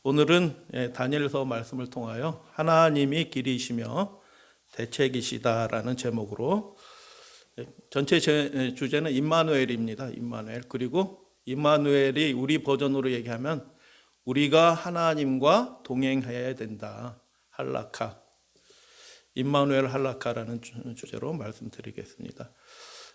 오늘은 다니엘서 말씀을 통하여 하나님이 길이시며 대책이시다라는 제목으로 전체 주제는 임마누엘입니다. 임마누엘. 그리고 임마누엘이 우리 버전으로 얘기하면 우리가 하나님과 동행해야 된다. 할라카. 임마누엘 할라카라는 주제로 말씀드리겠습니다.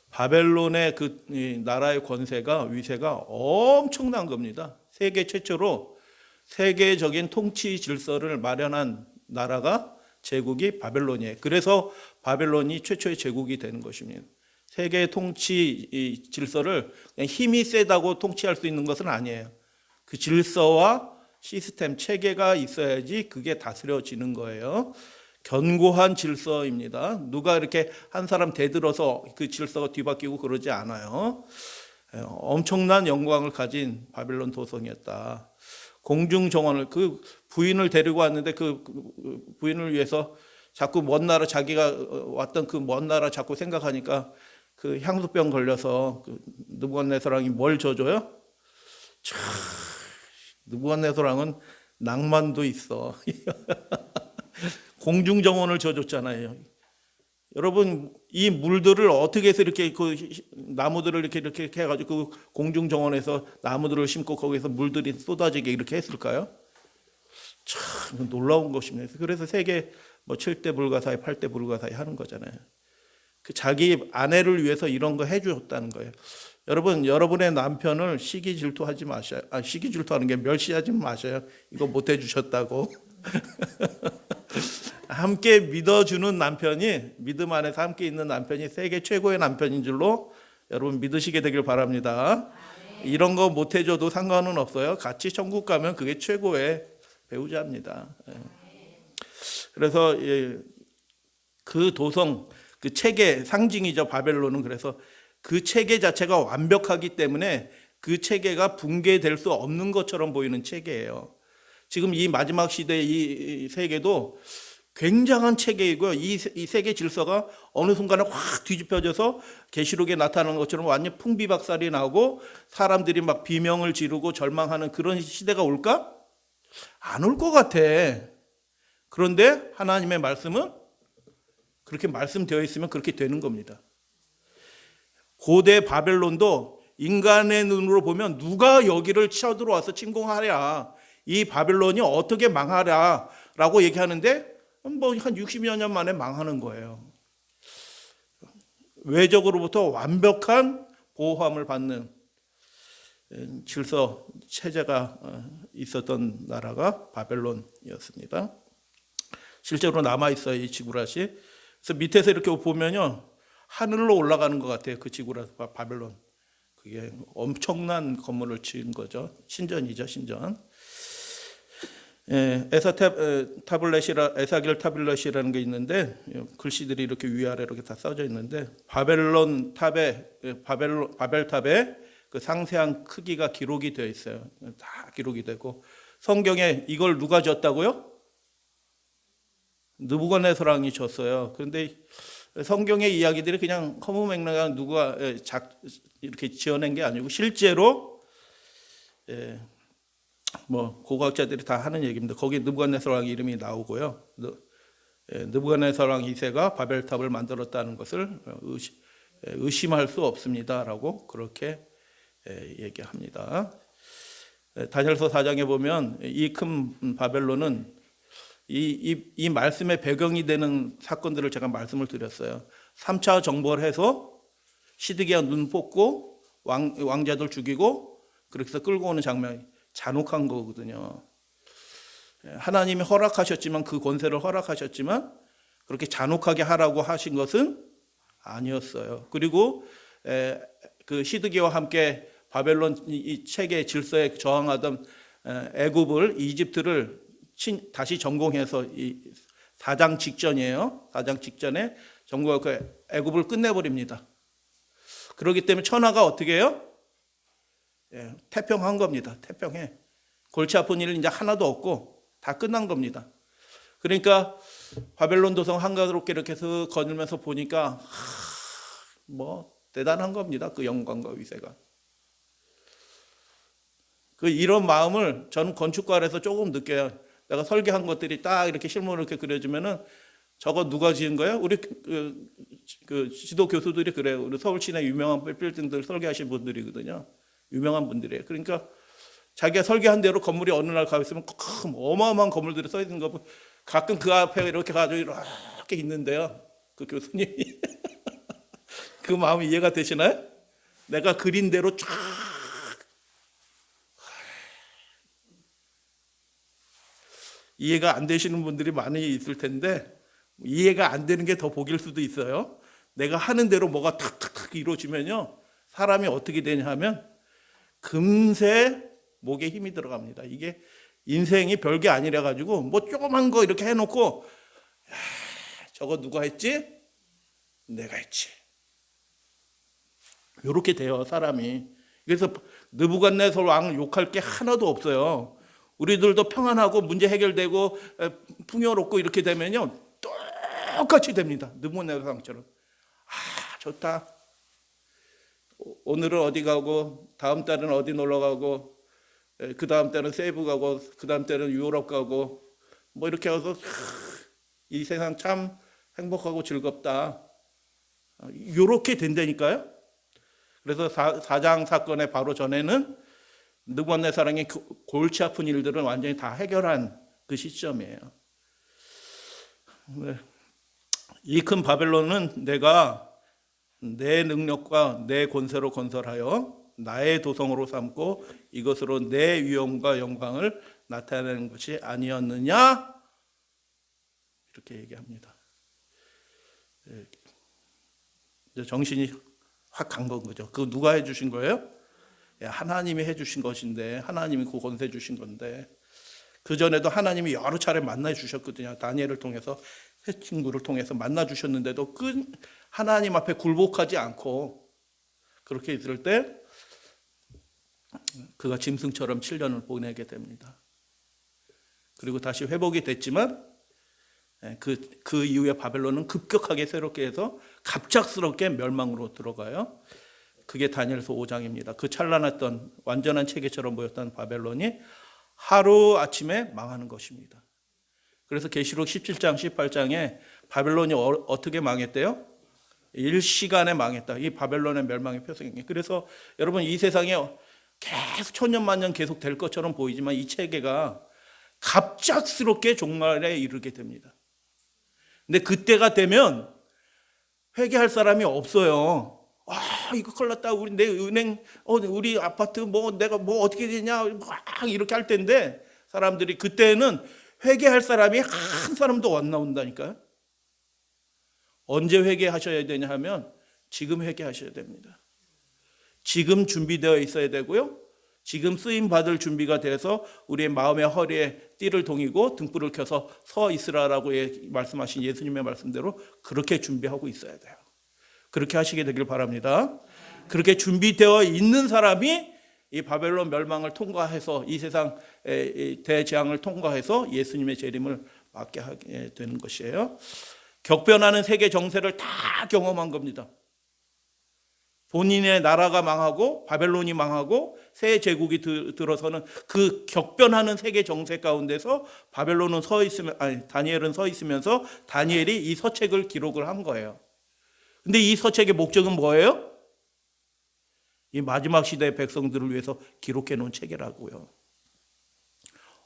바벨론의 그 나라의 권세가 위세가 엄청난 겁니다. 세계 최초로 세계적인 통치 질서를 마련한 나라가 제국이 바벨론이에요. 그래서 바벨론이 최초의 제국이 되는 것입니다. 세계 통치 질서를 그냥 힘이 세다고 통치할 수 있는 것은 아니에요. 그 질서와 시스템, 체계가 있어야지 그게 다스려지는 거예요. 견고한 질서입니다. 누가 이렇게 한 사람 대들어서 그 질서가 뒤바뀌고 그러지 않아요. 엄청난 영광을 가진 바벨론 도성이었다. 공중정원을 그 부인을 데리고 왔는데 그 부인을 위해서 자꾸 먼 나라 자기가 왔던 그 먼 나라 자꾸 생각하니까 그 향수병 걸려서 그 느부갓네살왕이 뭘 줘줘요? 참 느부갓네살왕은 낭만도 있어. 공중정원을 줘줬잖아요. 여러분 이 물들을 어떻게 해서 이렇게 그 나무들을 이렇게 해가지고 그 공중정원에서 나무들을 심고 거기서 물들이 쏟아지게 이렇게 했을까요? 참 놀라운 것입니다. 그래서 세계 뭐 7대 불가사의 8대 불가사의 하는 거잖아요. 그 자기 아내를 위해서 이런 거 해주었다는 거예요. 여러분 여러분의 남편을 시기 질투하지 마셔요. 시기 질투하는 게 멸시하지 마셔요. 이거 못 해주셨다고. 함께 믿어주는 남편이 믿음 안에서 함께 있는 남편이 세계 최고의 남편인 줄로 여러분 믿으시게 되길 바랍니다. 이런 거 못 해줘도 상관은 없어요. 같이 천국 가면 그게 최고의 배우자입니다. 그래서 그 도성, 그 체계 상징이죠. 바벨론은. 그래서 그 체계 자체가 완벽하기 때문에 그 체계가 붕괴될 수 없는 것처럼 보이는 체계예요. 지금 이 마지막 시대의 이 세계도 굉장한 체계이고요. 이 세계 질서가 어느 순간에 확 뒤집혀져서 계시록에 나타나는 것처럼 완전 풍비박살이 나고 사람들이 막 비명을 지르고 절망하는 그런 시대가 올까? 안 올 것 같아. 그런데 하나님의 말씀은 그렇게 말씀되어 있으면 그렇게 되는 겁니다. 고대 바벨론도 인간의 눈으로 보면 누가 여기를 쳐들어와서 침공하랴, 이 바벨론이 어떻게 망하랴 라고 얘기하는데 뭐 한 60여 년 만에 망하는 거예요. 외적으로부터 완벽한 보호함을 받는 질서 체제가 있었던 나라가 바벨론이었습니다. 실제로 남아있어요, 이 지구라시. 그래서 밑에서 이렇게 보면요, 하늘로 올라가는 것 같아요. 그 지구라시 바벨론. 그게 엄청난 건물을 지은 거죠. 신전이죠, 신전. 에사길 타블렛이라는 게 있는데 글씨들이 이렇게 위아래로 이렇게 다 써져 있는데 바벨론 탑에 바벨탑에 그 상세한 크기가 기록이 되어 있어요. 다 기록이 되고 성경에 이걸 누가 졌다고요? 느부갓네살왕이 졌어요. 그런데 성경의 이야기들이 그냥 허무맹랑한 누가 이렇게 지어낸 게 아니고 실제로 뭐 고고학자들이 다 하는 얘기입니다. 거기 느부갓네살 왕 이름이 나오고요. 느부갓네살 왕 2세가 바벨탑을 만들었다는 것을 의심할 수 없습니다라고 그렇게 얘기합니다. 다니엘서 4장에 보면 이 큰 바벨론은 이 말씀의 배경이 되는 사건들을 제가 말씀을 드렸어요. 3차 정벌 해서 시드기야 눈 뽑고 왕자들 죽이고 그렇게 해서 끌고 오는 장면이 잔혹한 거거든요. 하나님이 허락하셨지만 그 권세를 허락하셨지만 그렇게 잔혹하게 하라고 하신 것은 아니었어요. 그리고 그 시드기와 함께 바벨론 이 체계 질서에 저항하던 애굽을 이집트를 다시 전공해서 이 4장 직전이에요. 4장 직전에 정부가 그 애굽을 끝내버립니다. 그렇기 때문에 천하가 어떻게 해요? 태평한 겁니다. 태평해. 골치 아픈 일 이제 하나도 없고 다 끝난 겁니다. 그러니까 바벨론 도성 한가롭게 이렇게 해서 거닐면서 보니까 뭐 대단한 겁니다. 그 영광과 위세가. 이런 마음을 저는 건축가에서 조금 느껴요. 내가 설계한 것들이 딱 이렇게 실물로 이렇게 그려지면은 저거 누가 지은 거야? 우리 그 지도 교수들이 그래요. 우리 서울 시내 유명한 빌딩들 설계하신 분들이거든요. 유명한 분들이에요. 그러니까 자기가 설계한 대로 건물이 어느 날 가 있으면 큰 어마어마한 건물들이 써 있는 거 보면 가끔 그 앞에 이렇게 가지고 이렇게 있는데요. 그 교수님이 그 마음이 이해가 되시나요? 내가 그린 대로 쫙 이해가 안 되시는 분들이 많이 있을 텐데 이해가 안 되는 게 더 복일 수도 있어요. 내가 하는 대로 뭐가 탁탁탁 이루어지면요. 사람이 어떻게 되냐 하면 금세 목에 힘이 들어갑니다. 이게 인생이 별게 아니라 가지고 뭐 조그만 거 이렇게 해놓고 저거 누가 했지? 내가 했지. 이렇게 돼요, 사람이. 그래서 느부갓네살 왕 욕할 게 하나도 없어요. 우리들도 평안하고 문제 해결되고 풍요롭고 이렇게 되면요 똑같이 됩니다. 느부갓네살 왕처럼. 좋다. 오늘은 어디 가고 다음 달은 어디 놀러 가고 그 다음 달은 세부 가고 그 다음 달은 유럽 가고 뭐 이렇게 해서 이 세상 참 행복하고 즐겁다. 이렇게 된다니까요. 그래서 사장 사건의 바로 전에는 느부갓네살이 골치 아픈 일들은 완전히 다 해결한 그 시점이에요. 이 큰 바벨론은 내가 내 능력과 내 권세로 건설하여 나의 도성으로 삼고 이것으로 내 위엄과 영광을 나타내는 것이 아니었느냐? 이렇게 얘기합니다. 정신이 확 간 건 거죠. 그거 누가 해주신 거예요? 하나님이 해주신 것인데, 하나님이 그 권세 주신 건데, 그 전에도 하나님이 여러 차례 만나 주셨거든요. 다니엘을 통해서, 새 친구를 통해서 만나 주셨는데도 그 하나님 앞에 굴복하지 않고 그렇게 있을 때 그가 짐승처럼 7년을 보내게 됩니다. 그리고 다시 회복이 됐지만 그 이후에 바벨론은 급격하게 새롭게 해서 갑작스럽게 멸망으로 들어가요. 그게 다니엘서 5장입니다. 그 찬란했던 완전한 체계처럼 보였던 바벨론이 하루아침에 망하는 것입니다. 그래서 계시록 17장, 18장에 바벨론이 어떻게 망했대요? 일시간에 망했다. 이 바벨론의 멸망의 표상이에요. 그래서 여러분 이 세상에 계속 천년만년 계속 될 것처럼 보이지만 이 체계가 갑작스럽게 종말에 이르게 됩니다. 근데 그때가 되면 회개할 사람이 없어요. 이거 큰일 났다. 우리 내 은행, 우리 아파트 내가 어떻게 되냐. 막 이렇게 할 텐데 사람들이 그때는 회개할 사람이 한 사람도 안 나온다니까요. 언제 회개하셔야 되냐 하면 지금 회개하셔야 됩니다. 지금 준비되어 있어야 되고요. 지금 쓰임 받을 준비가 돼서 우리의 마음의 허리에 띠를 동이고 등불을 켜서 서 있으라라고 말씀하신 예수님의 말씀대로 그렇게 준비하고 있어야 돼요. 그렇게 하시게 되길 바랍니다. 그렇게 준비되어 있는 사람이 이 바벨론 멸망을 통과해서 이 세상 대재앙을 통과해서 예수님의 재림을 맞게 하게 되는 것이에요. 격변하는 세계 정세를 다 경험한 겁니다. 본인의 나라가 망하고 바벨론이 망하고 새 제국이 들어서는 그 격변하는 세계 정세 가운데서 바벨론은 다니엘은 서 있으면서 다니엘이 이 서책을 기록을 한 거예요. 근데 이 서책의 목적은 뭐예요? 이 마지막 시대의 백성들을 위해서 기록해 놓은 책이라고요.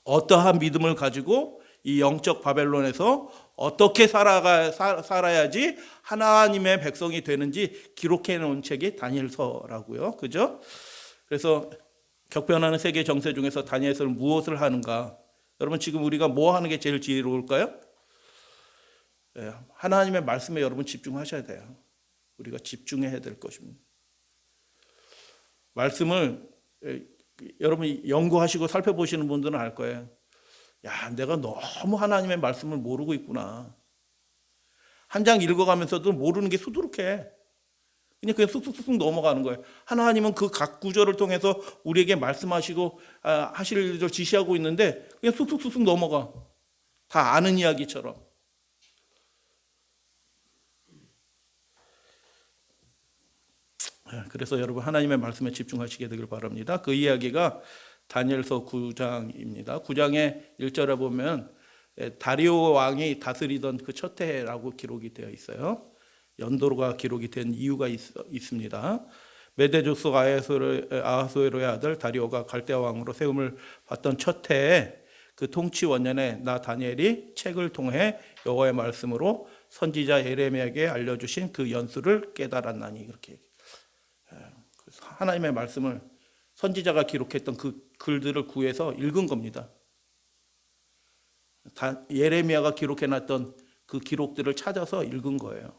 어떠한 믿음을 가지고 이 영적 바벨론에서 어떻게 살아야지 하나님의 백성이 되는지 기록해 놓은 책이 다니엘서라고요. 그죠? 그래서 격변하는 세계 정세 중에서 다니엘서는 무엇을 하는가? 여러분 지금 우리가 뭐 하는 게 제일 지혜로울까요? 하나님의 말씀에 여러분 집중하셔야 돼요. 우리가 집중해야 될 것입니다. 말씀을 여러분 연구하시고 살펴보시는 분들은 알 거예요. 내가 너무 하나님의 말씀을 모르고 있구나. 한 장 읽어가면서도 모르는 게 수두룩해. 그냥 쑥쑥쑥 넘어가는 거예요. 하나님은 그 각 구절을 통해서 우리에게 말씀하시고 하실 일을 지시하고 있는데 그냥 쑥쑥쑥 넘어가. 다 아는 이야기처럼. 그래서 여러분 하나님의 말씀에 집중하시게 되길 바랍니다. 그 이야기가 다니엘서 9장입니다. 9장의 1절에 보면 다리오 왕이 다스리던 그 첫 해라고 기록이 되어 있어요. 연도가 기록이 된 이유가 있습니다. 메데조스 아하수에로의 아들 다리오가 갈대아 왕으로 세움을 받던 첫 해에 그 통치 원년에 나 다니엘이 책을 통해 여호와의 말씀으로 선지자 예레미야에게 알려주신 그 연수를 깨달았나니, 그렇게 하나님의 말씀을 선지자가 기록했던 그 글들을 구해서 읽은 겁니다. 예레미야가 기록해놨던 그 기록들을 찾아서 읽은 거예요.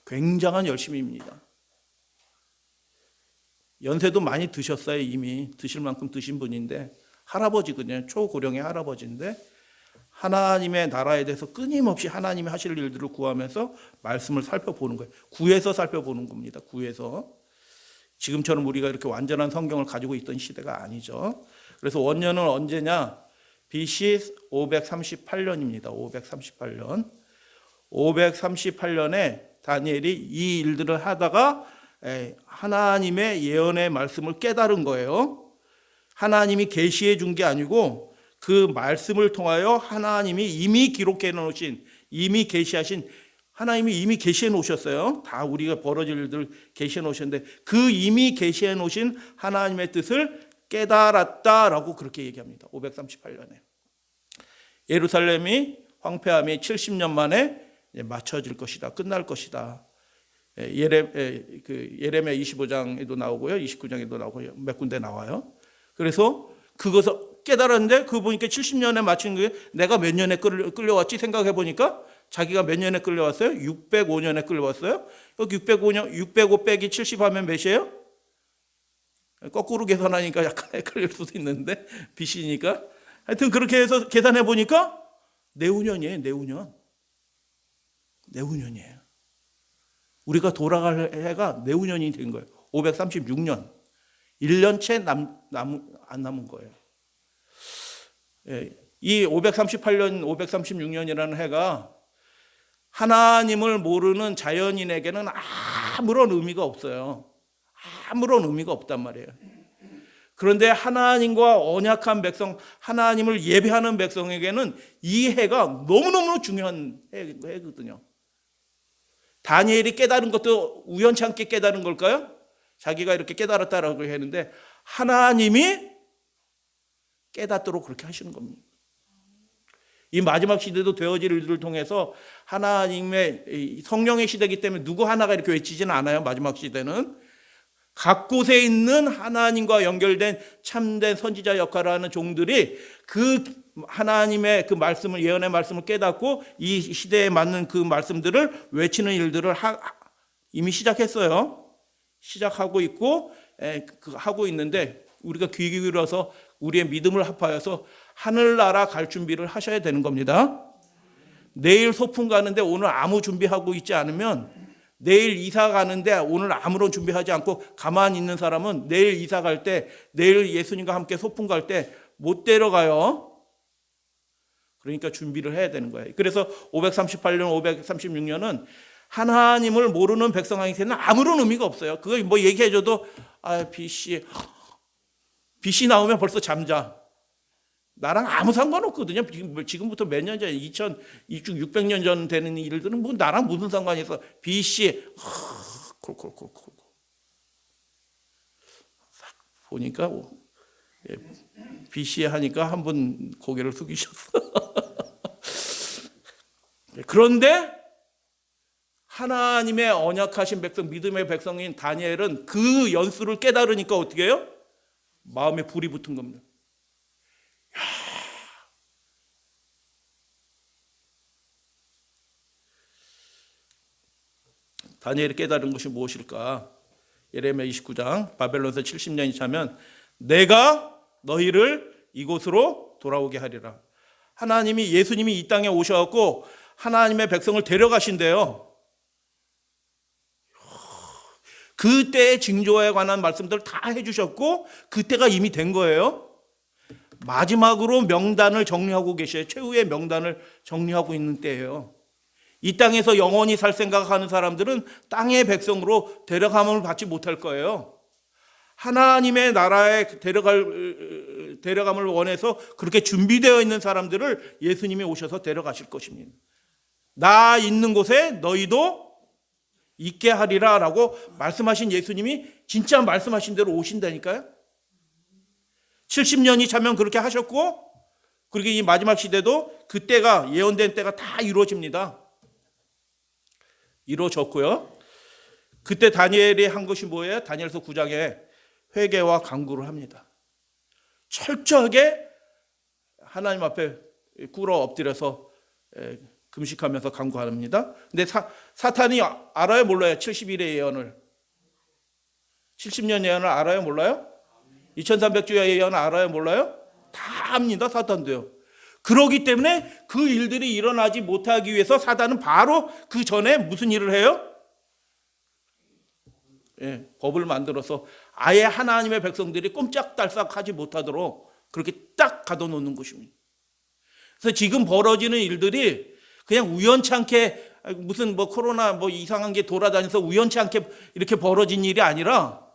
굉장한 열심입니다. 연세도 많이 드셨어요. 이미 드실 만큼 드신 분인데, 할아버지거든요. 초고령의 할아버지인데 하나님의 나라에 대해서 끊임없이 하나님이 하실 일들을 구하면서 말씀을 살펴보는 거예요. 구해서 살펴보는 겁니다. 구해서. 지금처럼 우리가 이렇게 완전한 성경을 가지고 있던 시대가 아니죠. 그래서 원년은 언제냐? BC 538년입니다. 538년. 538년에 다니엘이 이 일들을 하다가 하나님의 예언의 말씀을 깨달은 거예요. 하나님이 계시해 준 게 아니고 그 말씀을 통하여 하나님이 이미 기록해 놓으신, 이미 계시하신, 하나님이 이미 계시해 놓으셨어요. 다 우리가 벌어질 일들 계시해 놓으셨는데 그 이미 계시해 놓으신 하나님의 뜻을 깨달았다라고 그렇게 얘기합니다. 538년에 예루살렘이 황폐함이 70년 만에 맞춰질 것이다, 끝날 것이다. 예레미야 25장에도 나오고요, 29장에도 나오고요, 몇 군데 나와요. 그래서 그것을 깨달았는데 그거 보니까 70년에 맞춘 거예요. 내가 몇 년에 끌려왔지 생각해 보니까 자기가 몇 년에 끌려왔어요? 605년에 끌려왔어요. 여기 605 빼기 70 하면 몇이에요? 거꾸로 계산하니까 약간 헷갈릴 수도 있는데 BC니까 하여튼 그렇게 해서 계산해 보니까 내후년이에요. 내후년이에요. 우리가 돌아갈 해가 내후년이 된 거예요. 536년. 1년 채 안 남은 거예요. 이 538년, 536년이라는 해가 하나님을 모르는 자연인에게는 아무런 의미가 없어요. 아무런 의미가 없단 말이에요. 그런데 하나님과 언약한 백성, 하나님을 예배하는 백성에게는 이 해가 너무너무 중요한 해거든요. 다니엘이 깨달은 것도 우연찮게 깨달은 걸까요? 자기가 이렇게 깨달았다라고 했는데 하나님이 깨닫도록 그렇게 하시는 겁니다. 이 마지막 시대도 되어질 일들을 통해서 하나님의 성령의 시대이기 때문에 누구 하나가 이렇게 외치지는 않아요. 마지막 시대는 각 곳에 있는 하나님과 연결된 참된 선지자 역할을 하는 종들이 그 하나님의 그 말씀을, 예언의 말씀을 깨닫고 이 시대에 맞는 그 말씀들을 외치는 일들을 이미 시작했어요. 시작하고 있고 하고 있는데 우리가 귀 기울여서 우리의 믿음을 합하여서 하늘나라 갈 준비를 하셔야 되는 겁니다. 내일 소풍 가는데 오늘 아무 준비하고 있지 않으면, 내일 이사 가는데 오늘 아무런 준비하지 않고 가만히 있는 사람은 내일 이사 갈 때, 내일 예수님과 함께 소풍 갈 때 못 데려가요. 그러니까 준비를 해야 되는 거예요. 그래서 538년, 536년은 하나님을 모르는 백성에게는 아무런 의미가 없어요. 그거 뭐 얘기해줘도 BC 나오면 벌써 잠자. 나랑 아무 상관없거든요. 지금부터 몇 년 전, 2600년 전 되는 일들은 뭐 나랑 무슨 상관이 있어. BC 콜콜콜콜 보니까 BC 하니까 한 분 고개를 숙이셨어. 그런데 하나님의 언약하신 백성, 믿음의 백성인 다니엘은 그 연수를 깨달으니까 어떻게 해요? 마음에 불이 붙은 겁니다. 다니엘이 깨달은 것이 무엇일까? 예레미야 29장, 바벨론에서 70년이 차면 내가 너희를 이곳으로 돌아오게 하리라. 하나님이, 예수님이 이 땅에 오셔갖고 하나님의 백성을 데려가신대요. 그때의 징조에 관한 말씀들을 다 해주셨고 그때가 이미 된 거예요. 마지막으로 명단을 정리하고 계셔요. 최후의 명단을 정리하고 있는 때예요. 이 땅에서 영원히 살 생각하는 사람들은 땅의 백성으로 데려감을 받지 못할 거예요. 하나님의 나라에 데려감을 원해서 그렇게 준비되어 있는 사람들을 예수님이 오셔서 데려가실 것입니다. 나 있는 곳에 너희도 있게 하리라 라고 말씀하신 예수님이 진짜 말씀하신 대로 오신다니까요. 70년이 차면 그렇게 하셨고, 그리고 이 마지막 시대도 그때가 예언된 때가 다 이루어집니다. 이루어졌고요. 그때 다니엘이 한 것이 뭐예요? 다니엘서 9장에 회개와 간구를 합니다. 철저하게 하나님 앞에 꿇어 엎드려서 금식하면서 간구합니다. 근데 사탄이 알아요, 몰라요? 70일의 예언을. 70년 예언을 알아요, 몰라요? 2300주의 예언을 알아요, 몰라요? 다 압니다, 사탄도요. 그러기 때문에 그 일들이 일어나지 못하기 위해서 사탄은 바로 그 전에 무슨 일을 해요? 법을 만들어서 아예 하나님의 백성들이 꼼짝달싹하지 못하도록 그렇게 딱 가둬놓는 것입니다. 그래서 지금 벌어지는 일들이 그냥 우연찮게 무슨 코로나 이상한 게 돌아다녀서 우연치 않게 이렇게 벌어진 일이 아니라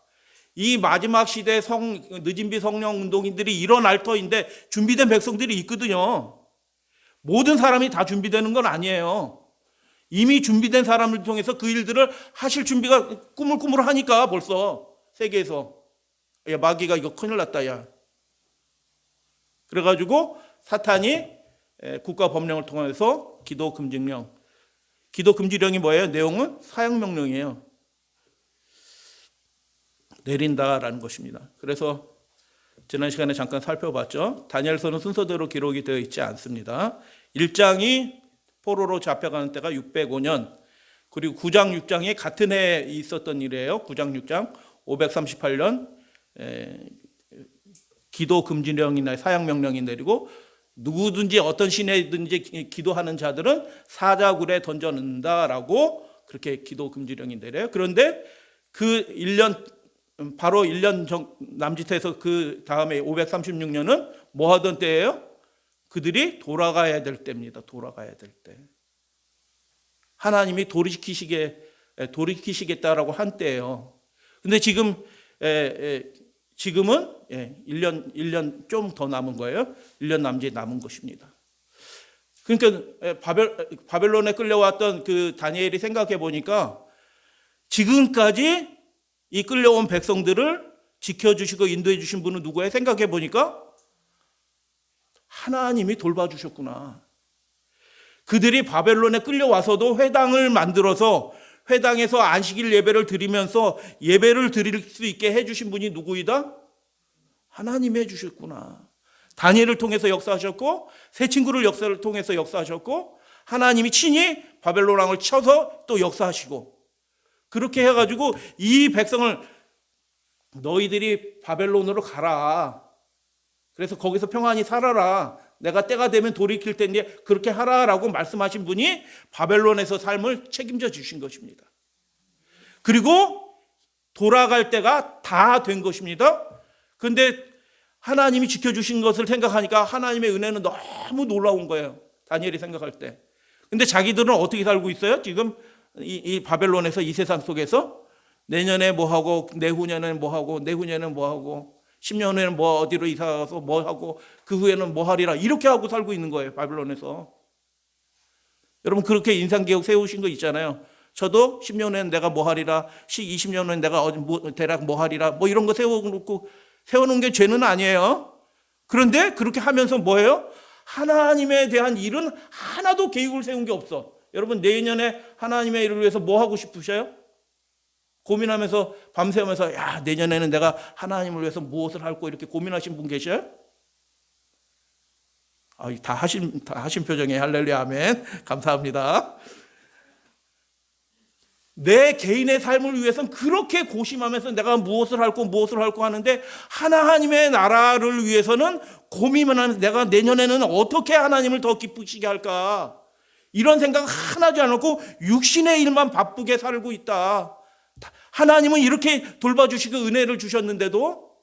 이 마지막 시대 늦은비 성령 운동인들이 일어날 터인데 준비된 백성들이 있거든요. 모든 사람이 다 준비되는 건 아니에요. 이미 준비된 사람을 통해서 그 일들을 하실 준비가 꾸물꾸물하니까 벌써 세계에서 야, 마귀가 이거 큰일 났다 야. 그래가지고 사탄이 국가 법령을 통해서 기도 금지령. 기도 금지령이 뭐예요? 내용은 사형명령이에요. 내린다라는 것입니다. 그래서 지난 시간에 잠깐 살펴봤죠. 다니엘서는 순서대로 기록이 되어 있지 않습니다. 1장이 포로로 잡혀가는 때가 605년, 그리고 9장 6장이 같은 해에 있었던 일이에요. 9장 6장 538년 기도 금지령이나 사형명령이 내리고 누구든지 어떤 시내든지 기도하는 자들은 사자굴에 던져 넣는다라고 그렇게 기도 금지령이 내려요. 그런데 그 1년 바로 1년 남짓해서 그 다음에 536년은 뭐 하던 때예요? 그들이 돌아가야 될 때입니다. 돌아가야 될 때. 하나님이 돌이키시겠다라고 한 때예요. 근데 지금은 1년 좀 더 남은 거예요. 1년 남짓 남은 것입니다. 그러니까 바벨론에 끌려왔던 그 다니엘이 생각해 보니까 지금까지 이 끌려온 백성들을 지켜주시고 인도해 주신 분은 누구예요? 생각해 보니까 하나님이 돌봐주셨구나. 그들이 바벨론에 끌려와서도 회당을 만들어서 회당에서 안식일 예배를 드리면서 예배를 드릴 수 있게 해주신 분이 누구이다? 하나님이 해주셨구나. 다니엘을 통해서 역사하셨고 새 친구를 역사를 통해서 역사하셨고 하나님이 친히 바벨론 왕을 쳐서 또 역사하시고 그렇게 해가지고 이 백성을 너희들이 바벨론으로 가라. 그래서 거기서 평안히 살아라. 내가 때가 되면 돌이킬 텐데 그렇게 하라라고 말씀하신 분이 바벨론에서 삶을 책임져 주신 것입니다. 그리고 돌아갈 때가 다 된 것입니다. 그런데 하나님이 지켜주신 것을 생각하니까 하나님의 은혜는 너무 놀라운 거예요. 다니엘이 생각할 때. 근데 자기들은 어떻게 살고 있어요? 지금 이 바벨론에서 이 세상 속에서 내년에 뭐 하고 내후년에는 뭐 하고 내후년에는 뭐 하고 10년 후에는 뭐 어디로 이사 가서 뭐 하고 그 후에는 뭐 하리라 이렇게 하고 살고 있는 거예요. 바벨론에서. 여러분 그렇게 인상기억 세우신 거 있잖아요. 저도 10년 후에는 내가 뭐 하리라 20년 후에는 내가 대략 뭐 하리라 뭐 이런 거 세워놓은 게 죄는 아니에요. 그런데 그렇게 하면서 뭐예요? 하나님에 대한 일은 하나도 계획을 세운 게 없어. 여러분 내년에 하나님의 일을 위해서 뭐 하고 싶으셔요? 고민하면서 밤새우면서 야 내년에는 내가 하나님을 위해서 무엇을 할고 이렇게 고민하신 분 계셔요? 다 하신 표정에 할렐루야 아멘 감사합니다. 내 개인의 삶을 위해서는 그렇게 고심하면서 내가 무엇을 할고 하는데 하나님의 나라를 위해서는 고민만 하면서 내가 내년에는 어떻게 하나님을 더 기쁘시게 할까 이런 생각 하나도 안 하고 육신의 일만 바쁘게 살고 있다. 하나님은 이렇게 돌봐주시고 은혜를 주셨는데도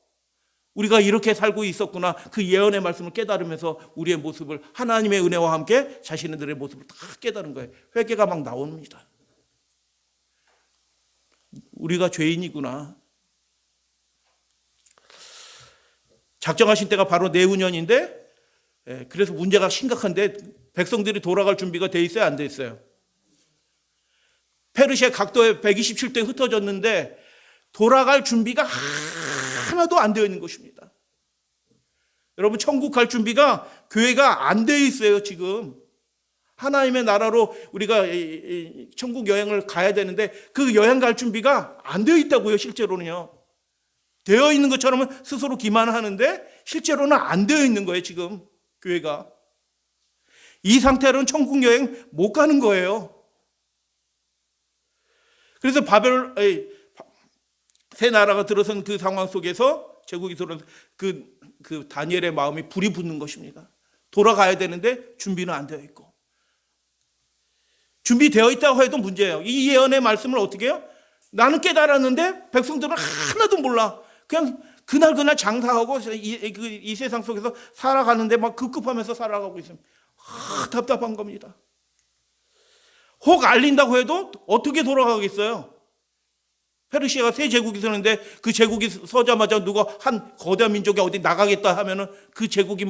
우리가 이렇게 살고 있었구나. 그 예언의 말씀을 깨달으면서 우리의 모습을 하나님의 은혜와 함께 자신들의 모습을 다 깨달은 거예요. 회개가 막 나옵니다. 우리가 죄인이구나. 작정하신 때가 바로 내후년인데, 그래서 문제가 심각한데 백성들이 돌아갈 준비가 돼 있어요, 안 돼 있어요? 페르시아 각도에 127대 흩어졌는데 돌아갈 준비가 하나도 안 되어 있는 것입니다. 여러분, 천국 갈 준비가 교회가 안 되어 있어요, 지금. 하나님의 나라로 우리가 천국 여행을 가야 되는데 그 여행 갈 준비가 안 되어 있다고요, 실제로는요. 되어 있는 것처럼 스스로 기만하는데 실제로는 안 되어 있는 거예요, 지금 교회가. 이 상태로는 천국 여행 못 가는 거예요. 그래서 새 나라가 들어선 그 상황 속에서 제국이 들어선 그 다니엘의 마음이 불이 붙는 것입니다. 돌아가야 되는데 준비는 안 되어 있고. 준비되어 있다고 해도 문제예요. 이 예언의 말씀을 어떻게 해요? 나는 깨달았는데 백성들은 하나도 몰라. 그냥 그날 장사하고 이 세상 속에서 살아가는데 막 급급하면서 살아가고 있습니다. 답답한 겁니다. 혹 알린다고 해도 어떻게 돌아가겠어요? 페르시아가 새 제국이 서는데 그 제국이 서자마자 누가 한 거대한 민족이 어디 나가겠다 하면은 그 제국이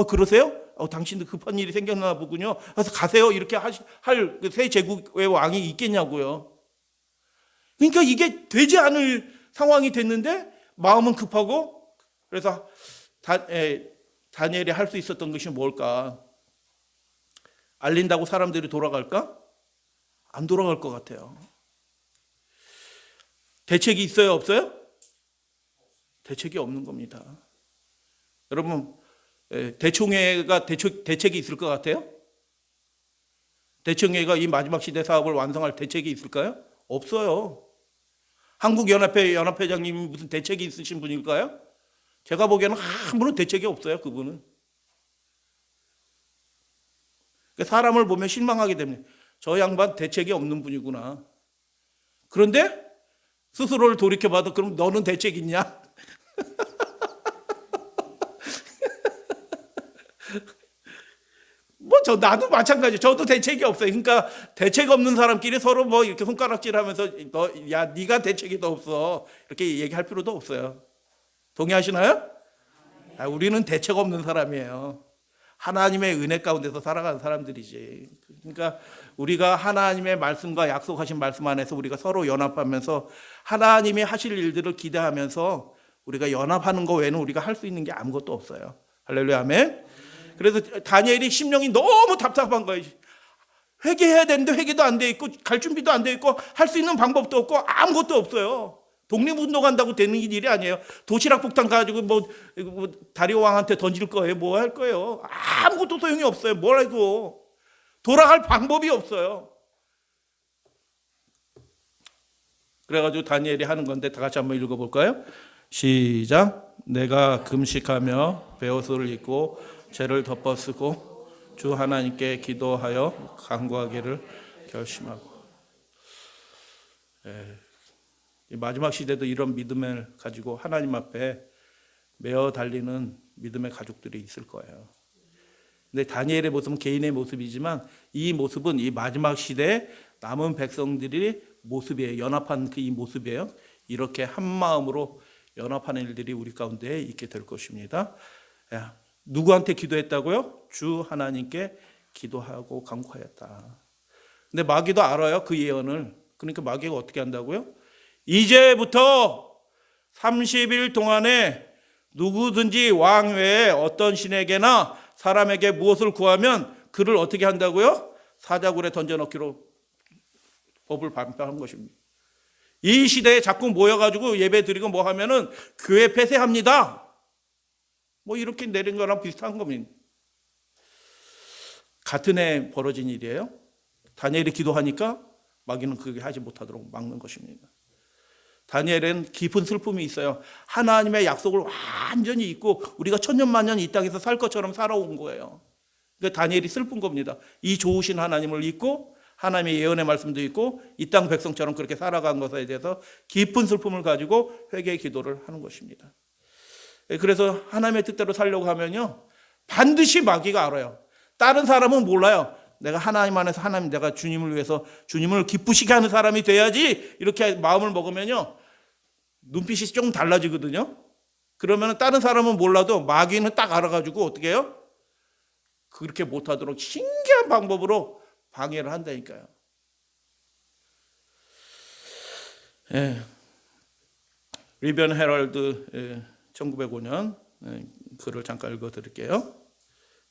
그러세요? 당신들 급한 일이 생겼나 보군요. 그래서 가세요. 이렇게 할 새 제국의 왕이 있겠냐고요. 그러니까 이게 되지 않을 상황이 됐는데 마음은 급하고, 그래서 다니엘이 할 수 있었던 것이 뭘까? 알린다고 사람들이 돌아갈까? 안 돌아갈 것 같아요. 대책이 있어요, 없어요? 대책이 없는 겁니다. 여러분, 대총회가 대책이 있을 것 같아요? 대총회가 이 마지막 시대 사업을 완성할 대책이 있을까요? 없어요. 한국연합회 연합회장님이 무슨 대책이 있으신 분일까요? 제가 보기에는 아무런 대책이 없어요, 그분은. 사람을 보면 실망하게 됩니다. 저 양반 대책이 없는 분이구나. 그런데 스스로를 돌이켜봐도 그럼 너는 대책 있냐? 나도 마찬가지. 저도 대책이 없어요. 그러니까 대책 없는 사람끼리 서로 이렇게 손가락질하면서 네가 대책이 더 없어. 이렇게 얘기할 필요도 없어요. 동의하시나요? 우리는 대책 없는 사람이에요. 하나님의 은혜 가운데서 살아가는 사람들이지. 그러니까 우리가 하나님의 말씀과 약속하신 말씀 안에서 우리가 서로 연합하면서 하나님이 하실 일들을 기대하면서 우리가 연합하는 거 외에는 우리가 할 수 있는 게 아무것도 없어요. 할렐루야, 아멘. 그래서 다니엘이 심령이 너무 답답한 거예요. 회개해야 되는데 회개도 안 돼 있고 갈 준비도 안 돼 있고 할 수 있는 방법도 없고 아무것도 없어요. 독립운동한다고 되는 일이 아니에요. 도시락 폭탄 가지고 다리오 왕한테 던질 거예요? 뭐 할 거예요? 아무것도 소용이 없어요. 뭘 해도 돌아갈 방법이 없어요. 그래가지고 다니엘이 하는 건데 다 같이 한번 읽어볼까요? 시작. 내가 금식하며 베옷을 입고 죄를 덮어쓰고 주 하나님께 기도하여 간구하기를 결심하고. 이 마지막 시대도 이런 믿음을 가지고 하나님 앞에 매어 달리는 믿음의 가족들이 있을 거예요. 근데 다니엘의 모습은 개인의 모습이지만 이 모습은 이 마지막 시대에 남은 백성들이 모습이에요. 연합한 이 모습이에요. 이렇게 한 마음으로 연합하는 일들이 우리 가운데 있게 될 것입니다. 누구한테 기도했다고요? 주 하나님께 기도하고 간구하였다. 근데 마귀도 알아요, 그 예언을. 그러니까 마귀가 어떻게 한다고요? 이제부터 30일 동안에 누구든지 왕 외에 어떤 신에게나 사람에게 무엇을 구하면 그를 어떻게 한다고요? 사자굴에 던져넣기로 법을 발표한 것입니다. 이 시대에 자꾸 모여가지고 예배 드리고 뭐 하면은 교회 폐쇄합니다. 이렇게 내린 거랑 비슷한 겁니다. 같은 해 벌어진 일이에요. 다니엘이 기도하니까 마귀는 그게 하지 못하도록 막는 것입니다. 다니엘은 깊은 슬픔이 있어요. 하나님의 약속을 완전히 잊고 우리가 천년만년 이 땅에서 살 것처럼 살아온 거예요. 그러니까 다니엘이 슬픈 겁니다. 이 좋으신 하나님을 잊고 하나님의 예언의 말씀도 잊고 이 땅 백성처럼 그렇게 살아간 것에 대해서 깊은 슬픔을 가지고 회개의 기도를 하는 것입니다. 그래서 하나님의 뜻대로 살려고 하면요, 반드시 마귀가 알아요. 다른 사람은 몰라요. 내가 하나님 안에서 내가 주님을 위해서 주님을 기쁘시게 하는 사람이 돼야지 이렇게 마음을 먹으면요, 눈빛이 조금 달라지거든요. 그러면 다른 사람은 몰라도 마귀는 딱 알아가지고 어떻게 해요? 그렇게 못하도록 신기한 방법으로 방해를 한다니까요. 예. 리변 헤럴드 1905년 글을 잠깐 읽어드릴게요.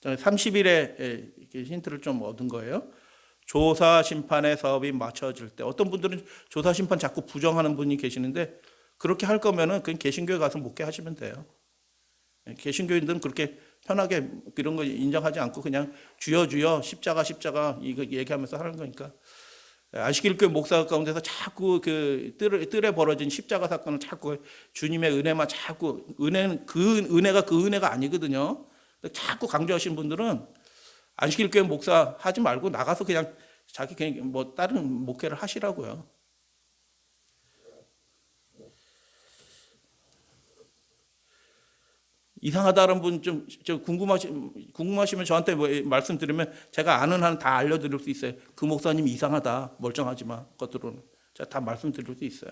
30일에 힌트를 좀 얻은 거예요. 조사 심판의 사업이 맞춰질 때, 어떤 분들은 조사 심판 자꾸 부정하는 분이 계시는데, 그렇게 할 거면은 그냥 개신교회 가서 목회하시면 돼요. 개신교인들은 그렇게 편하게 이런 거 인정하지 않고 그냥 주여 주여 십자가 이거 얘기하면서 하는 거니까. 안식일교회 목사 가운데서 자꾸 그 뜰에 벌어진 십자가 사건을 자꾸 주님의 은혜만 자꾸 그 은혜가 아니거든요. 자꾸 강조하시는 분들은 안식일교회 목사 하지 말고 나가서 그냥 자기 그냥 뭐 다른 목회를 하시라고요. 이상하다는 분 좀 궁금하시면 저한테 뭐 말씀드리면 제가 아는 한 다 알려드릴 수 있어요. 그 목사님 이상하다, 멀쩡하지만 겉으로는 제가 다 말씀드릴 수 있어요.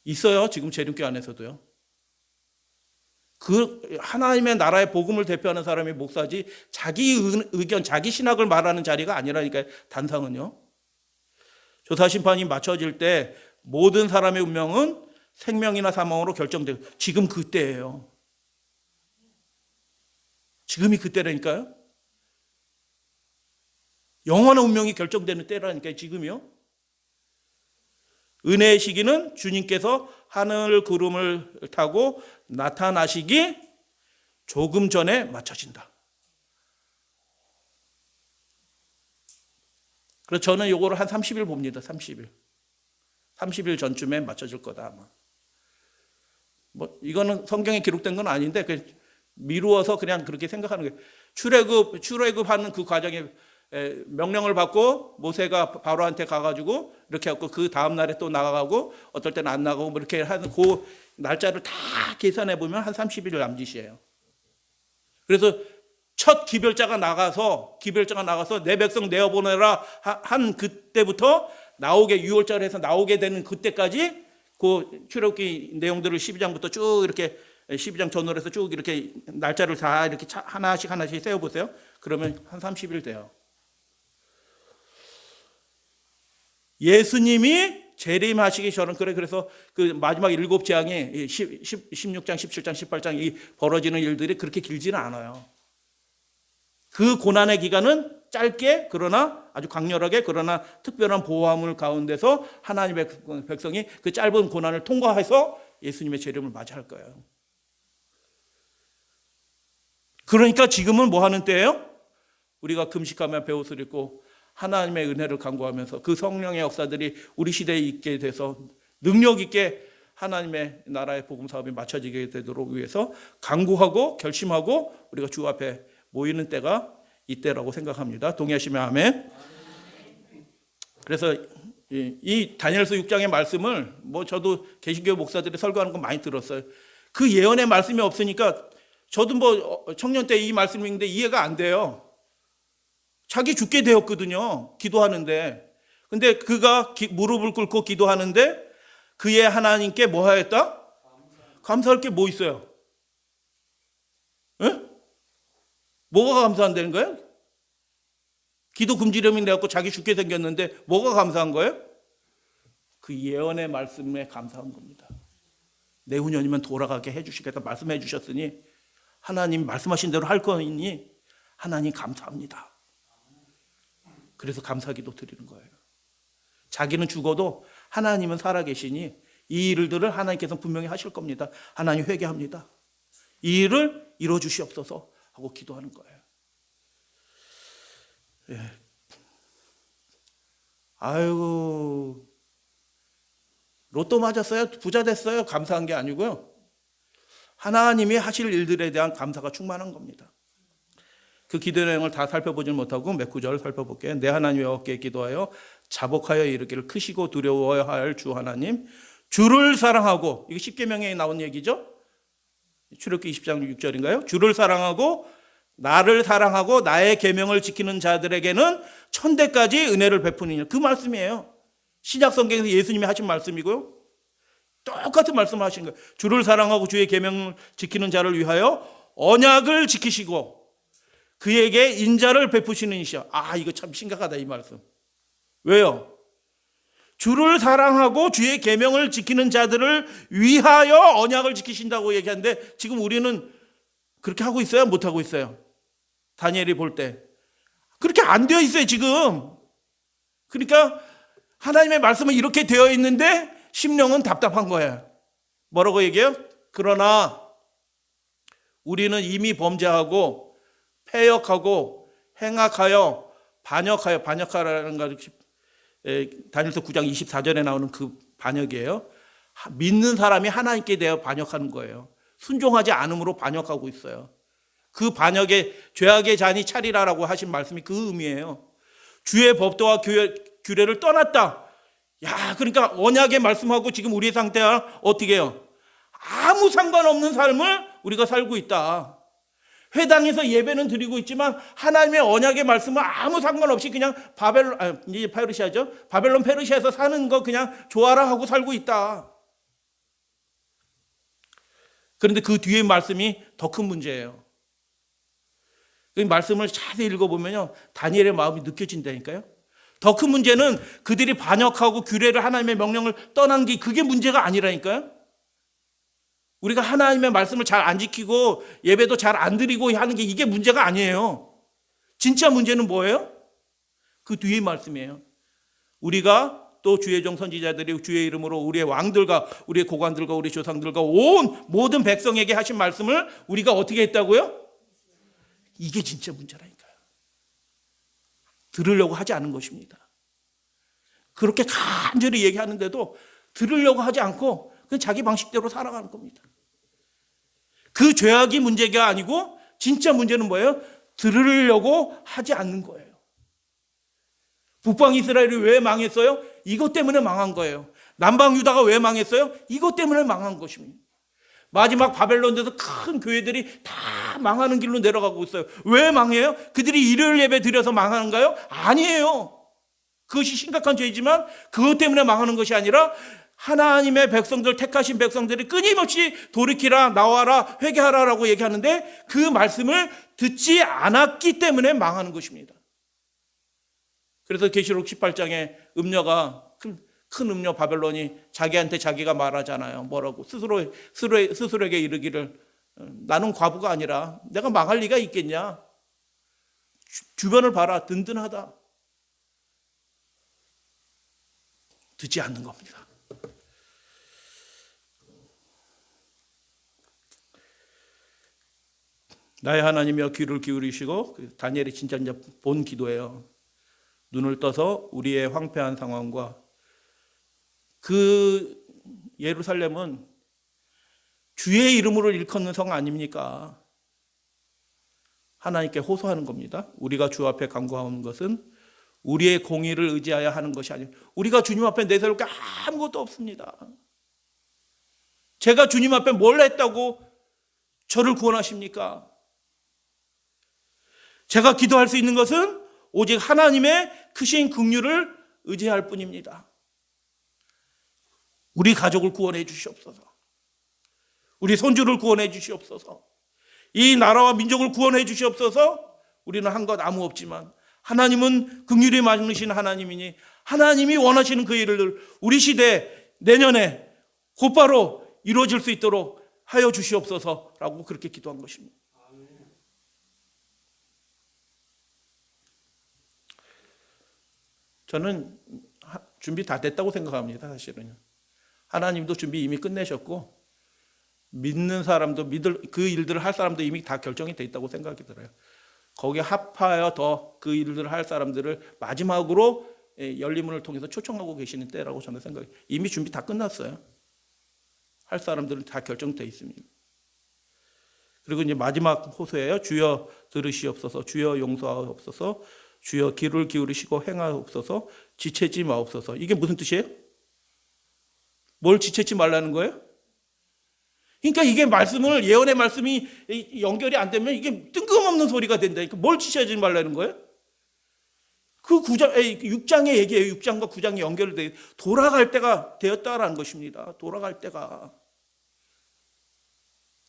있어요. 지금 재림교회 안에서도요. 그 하나님의 나라의 복음을 대표하는 사람이 목사지 자기 의견, 자기 신학을 말하는 자리가 아니라니까요. 단상은요. 조사 심판이 맞춰질 때 모든 사람의 운명은 생명이나 사망으로 결정되고, 지금 그때예요. 지금이 그때라니까요. 영원한 운명이 결정되는 때라니까요. 지금이요. 은혜의 시기는 주님께서 하늘 구름을 타고 나타나시기 조금 전에 맞춰진다. 그래서 저는 요거를 한 30일 봅니다. 30일 전쯤에 맞춰질 거다 아마. 뭐 이거는 성경에 기록된 건 아닌데 미루어서 그냥 그렇게 생각하는 거예요. 출애굽하는 그 과정에 명령을 받고 모세가 바로한테 가가지고 이렇게 하고 그 다음 날에 또 나가고 어떨 때는 안 나가고 뭐 이렇게 하는 그 날짜를 다 계산해 보면 한 30일 남짓이에요. 그래서 첫 기별자가 나가서 내 백성 내어보내라 한 그때부터 나오게 6월절 해서 나오게 되는 그때까지 그 출애굽기 내용들을 12장부터 쭉 이렇게 12장 전후로 해서 쭉 이렇게 날짜를 다 이렇게 하나씩 세워보세요. 그러면 한 30일 돼요. 예수님이 재림하시기 전은 그래서 그 마지막 7재앙이 16장, 17장, 18장 이 벌어지는 일들이 그렇게 길지는 않아요. 그 고난의 기간은 짧게 그러나 아주 강렬하게 그러나 특별한 보호함을 가운데서 하나님의 백성이 그 짧은 고난을 통과해서 예수님의 재림을 맞이할 거예요. 그러니까 지금은 뭐 하는 때예요? 우리가 금식하며 베옷을 입고 하나님의 은혜를 간구하면서 그 성령의 역사들이 우리 시대에 있게 돼서 능력 있게 하나님의 나라의 복음 사업이 맞춰지게 되도록 위해서 간구하고 결심하고 우리가 주 앞에 모이는 때가 이때라고 생각합니다. 동의하시면 아멘. 그래서 이 다니엘서 6장의 말씀을 뭐 저도 개신교 목사들이 설교하는 거 많이 들었어요. 그 예언의 말씀이 없으니까 저도 뭐 청년 때 이 말씀을 읽는데 이해가 안 돼요. 자기 죽게 되었거든요. 기도하는데. 근데 그가 무릎을 꿇고 기도하는데 그의 하나님께 뭐 하였다? 감사할 게 뭐 있어요? 에? 뭐가 감사한다는 거예요? 기도 금지령이 내갖고 자기 죽게 생겼는데 뭐가 감사한 거예요? 그 예언의 말씀에 감사한 겁니다. 내후년이면 돌아가게 해주시겠다 말씀해 주셨으니 하나님 말씀하신 대로 할 거니 하나님 감사합니다. 그래서 감사기도 드리는 거예요. 자기는 죽어도 하나님은 살아계시니 이 일들을 하나님께서 분명히 하실 겁니다. 하나님 회개합니다. 이 일을 이뤄주시옵소서 하고 기도하는 거예요. 예. 아이고 로또 맞았어요? 부자 됐어요? 감사한 게 아니고요. 하나님이 하실 일들에 대한 감사가 충만한 겁니다. 그 기도 내용을 다 살펴보지 못하고 몇 구절을 살펴볼게요. 내 하나님 여호와께 기도하여 자복하여 이르기를 크시고 두려워야 할 주 하나님 주를 사랑하고, 이게 십계명에 나온 얘기죠. 출애굽기 20장 6절인가요? 주를 사랑하고 나를 사랑하고 나의 계명을 지키는 자들에게는 천대까지 은혜를 베푸느니라. 그 말씀이에요. 신약 성경에서 예수님이 하신 말씀이고요. 똑같은 말씀을 하신 거예요. 주를 사랑하고 주의 계명을 지키는 자를 위하여 언약을 지키시고 그에게 인자를 베푸시는 이시여. 이거 참 심각하다 이 말씀. 왜요? 주를 사랑하고 주의 계명을 지키는 자들을 위하여 언약을 지키신다고 얘기하는데 지금 우리는 그렇게 하고 있어요? 못하고 있어요? 다니엘이 볼 때 그렇게 안 되어 있어요 지금. 그러니까 하나님의 말씀은 이렇게 되어 있는데 심령은 답답한 거예요. 뭐라고 얘기해요? 그러나 우리는 이미 범죄하고 패역하고 행악하여 반역하라는 것이 다니엘서 9장 24절에 나오는 그 반역이에요. 믿는 사람이 하나님께 대해 반역하는 거예요. 순종하지 않음으로 반역하고 있어요. 그 반역의 죄악의 잔이 차리라라고 하신 말씀이 그 의미예요. 주의 법도와 규례를 떠났다. 그러니까 언약의 말씀하고 지금 우리의 상태가 어떻게 해요? 아무 상관없는 삶을 우리가 살고 있다. 회당에서 예배는 드리고 있지만 하나님의 언약의 말씀은 아무 상관없이 그냥 바벨론 페르시아에서 사는 거 그냥 좋아라 하고 살고 있다. 그런데 그 뒤에 말씀이 더 큰 문제예요. 그 말씀을 자세히 읽어보면요, 다니엘의 마음이 느껴진다니까요. 더 큰 문제는 그들이 반역하고 규례를 하나님의 명령을 떠난 게 그게 문제가 아니라니까요. 우리가 하나님의 말씀을 잘 안 지키고 예배도 잘 안 드리고 하는 게 이게 문제가 아니에요. 진짜 문제는 뭐예요? 그 뒤의 말씀이에요. 우리가 또 주의 종 선지자들이 주의 이름으로 우리의 왕들과 우리의 고관들과 우리 조상들과 온 모든 백성에게 하신 말씀을 우리가 어떻게 했다고요? 이게 진짜 문제라니까요. 들으려고 하지 않은 것입니다. 그렇게 간절히 얘기하는데도 들으려고 하지 않고 그냥 자기 방식대로 살아가는 겁니다. 그 죄악이 문제가 아니고 진짜 문제는 뭐예요? 들으려고 하지 않는 거예요. 북방 이스라엘이 왜 망했어요? 이것 때문에 망한 거예요. 남방 유다가 왜 망했어요? 이것 때문에 망한 것입니다. 마지막 바벨론에서 큰 교회들이 다 망하는 길로 내려가고 있어요. 왜 망해요? 그들이 일요일 예배 드려서 망하는가요? 아니에요. 그것이 심각한 죄이지만 그것 때문에 망하는 것이 아니라 하나님의 백성들, 택하신 백성들이 끊임없이 돌이키라, 나와라, 회개하라라고 얘기하는데 그 말씀을 듣지 않았기 때문에 망하는 것입니다. 그래서 계시록 18장에 음녀가 큰 음녀 바벨론이 자기한테 자기가 말하잖아요. 뭐라고? 스스로에게 이르기를 나는 과부가 아니라 내가 망할 리가 있겠냐? 주변을 봐라. 든든하다. 듣지 않는 겁니다. 나의 하나님이여 귀를 기울이시고, 다니엘이 진짜 이제 본 기도예요. 눈을 떠서 우리의 황폐한 상황과 그 예루살렘은 주의 이름으로 일컫는 성 아닙니까? 하나님께 호소하는 겁니다. 우리가 주 앞에 간구하는 것은 우리의 공의를 의지하여 하는 것이 아니에요. 우리가 주님 앞에 내세울 게 아무것도 없습니다. 제가 주님 앞에 뭘 했다고 저를 구원하십니까? 제가 기도할 수 있는 것은 오직 하나님의 크신 긍휼을 의지할 뿐입니다. 우리 가족을 구원해 주시옵소서. 우리 손주를 구원해 주시옵소서. 이 나라와 민족을 구원해 주시옵소서. 우리는 한 것 아무 없지만 하나님은 긍휼이 많으신 하나님이니 하나님이 원하시는 그 일을 우리 시대 내년에 곧바로 이루어질 수 있도록 하여 주시옵소서라고 그렇게 기도한 것입니다. 저는 준비 다 됐다고 생각합니다. 사실은 하나님도 준비 이미 끝내셨고 믿는 사람도 믿을 그 일들을 할 사람도 이미 다 결정이 돼 있다고 생각이 들어요. 거기에 합하여 더 그 일들을 할 사람들을 마지막으로 열리문을 통해서 초청하고 계시는 때라고 저는 생각해요. 이미 준비 다 끝났어요. 할 사람들은 다 결정돼 있습니다. 그리고 이제 마지막 호소예요. 주여 들으시옵소서, 주여 용서하옵소서, 주여 귀를 기울이시고 행하옵소서, 지체지 마옵소서. 이게 무슨 뜻이에요? 뭘 지체지 말라는 거예요? 그러니까 이게 말씀을, 예언의 말씀이 연결이 안 되면 이게 뜬금없는 소리가 된다니까. 뭘 지체하지 말라는 거예요? 그 6장의 얘기예요. 6장과 9장이 연결돼 돌아갈 때가 되었다라는 것입니다. 돌아갈 때가.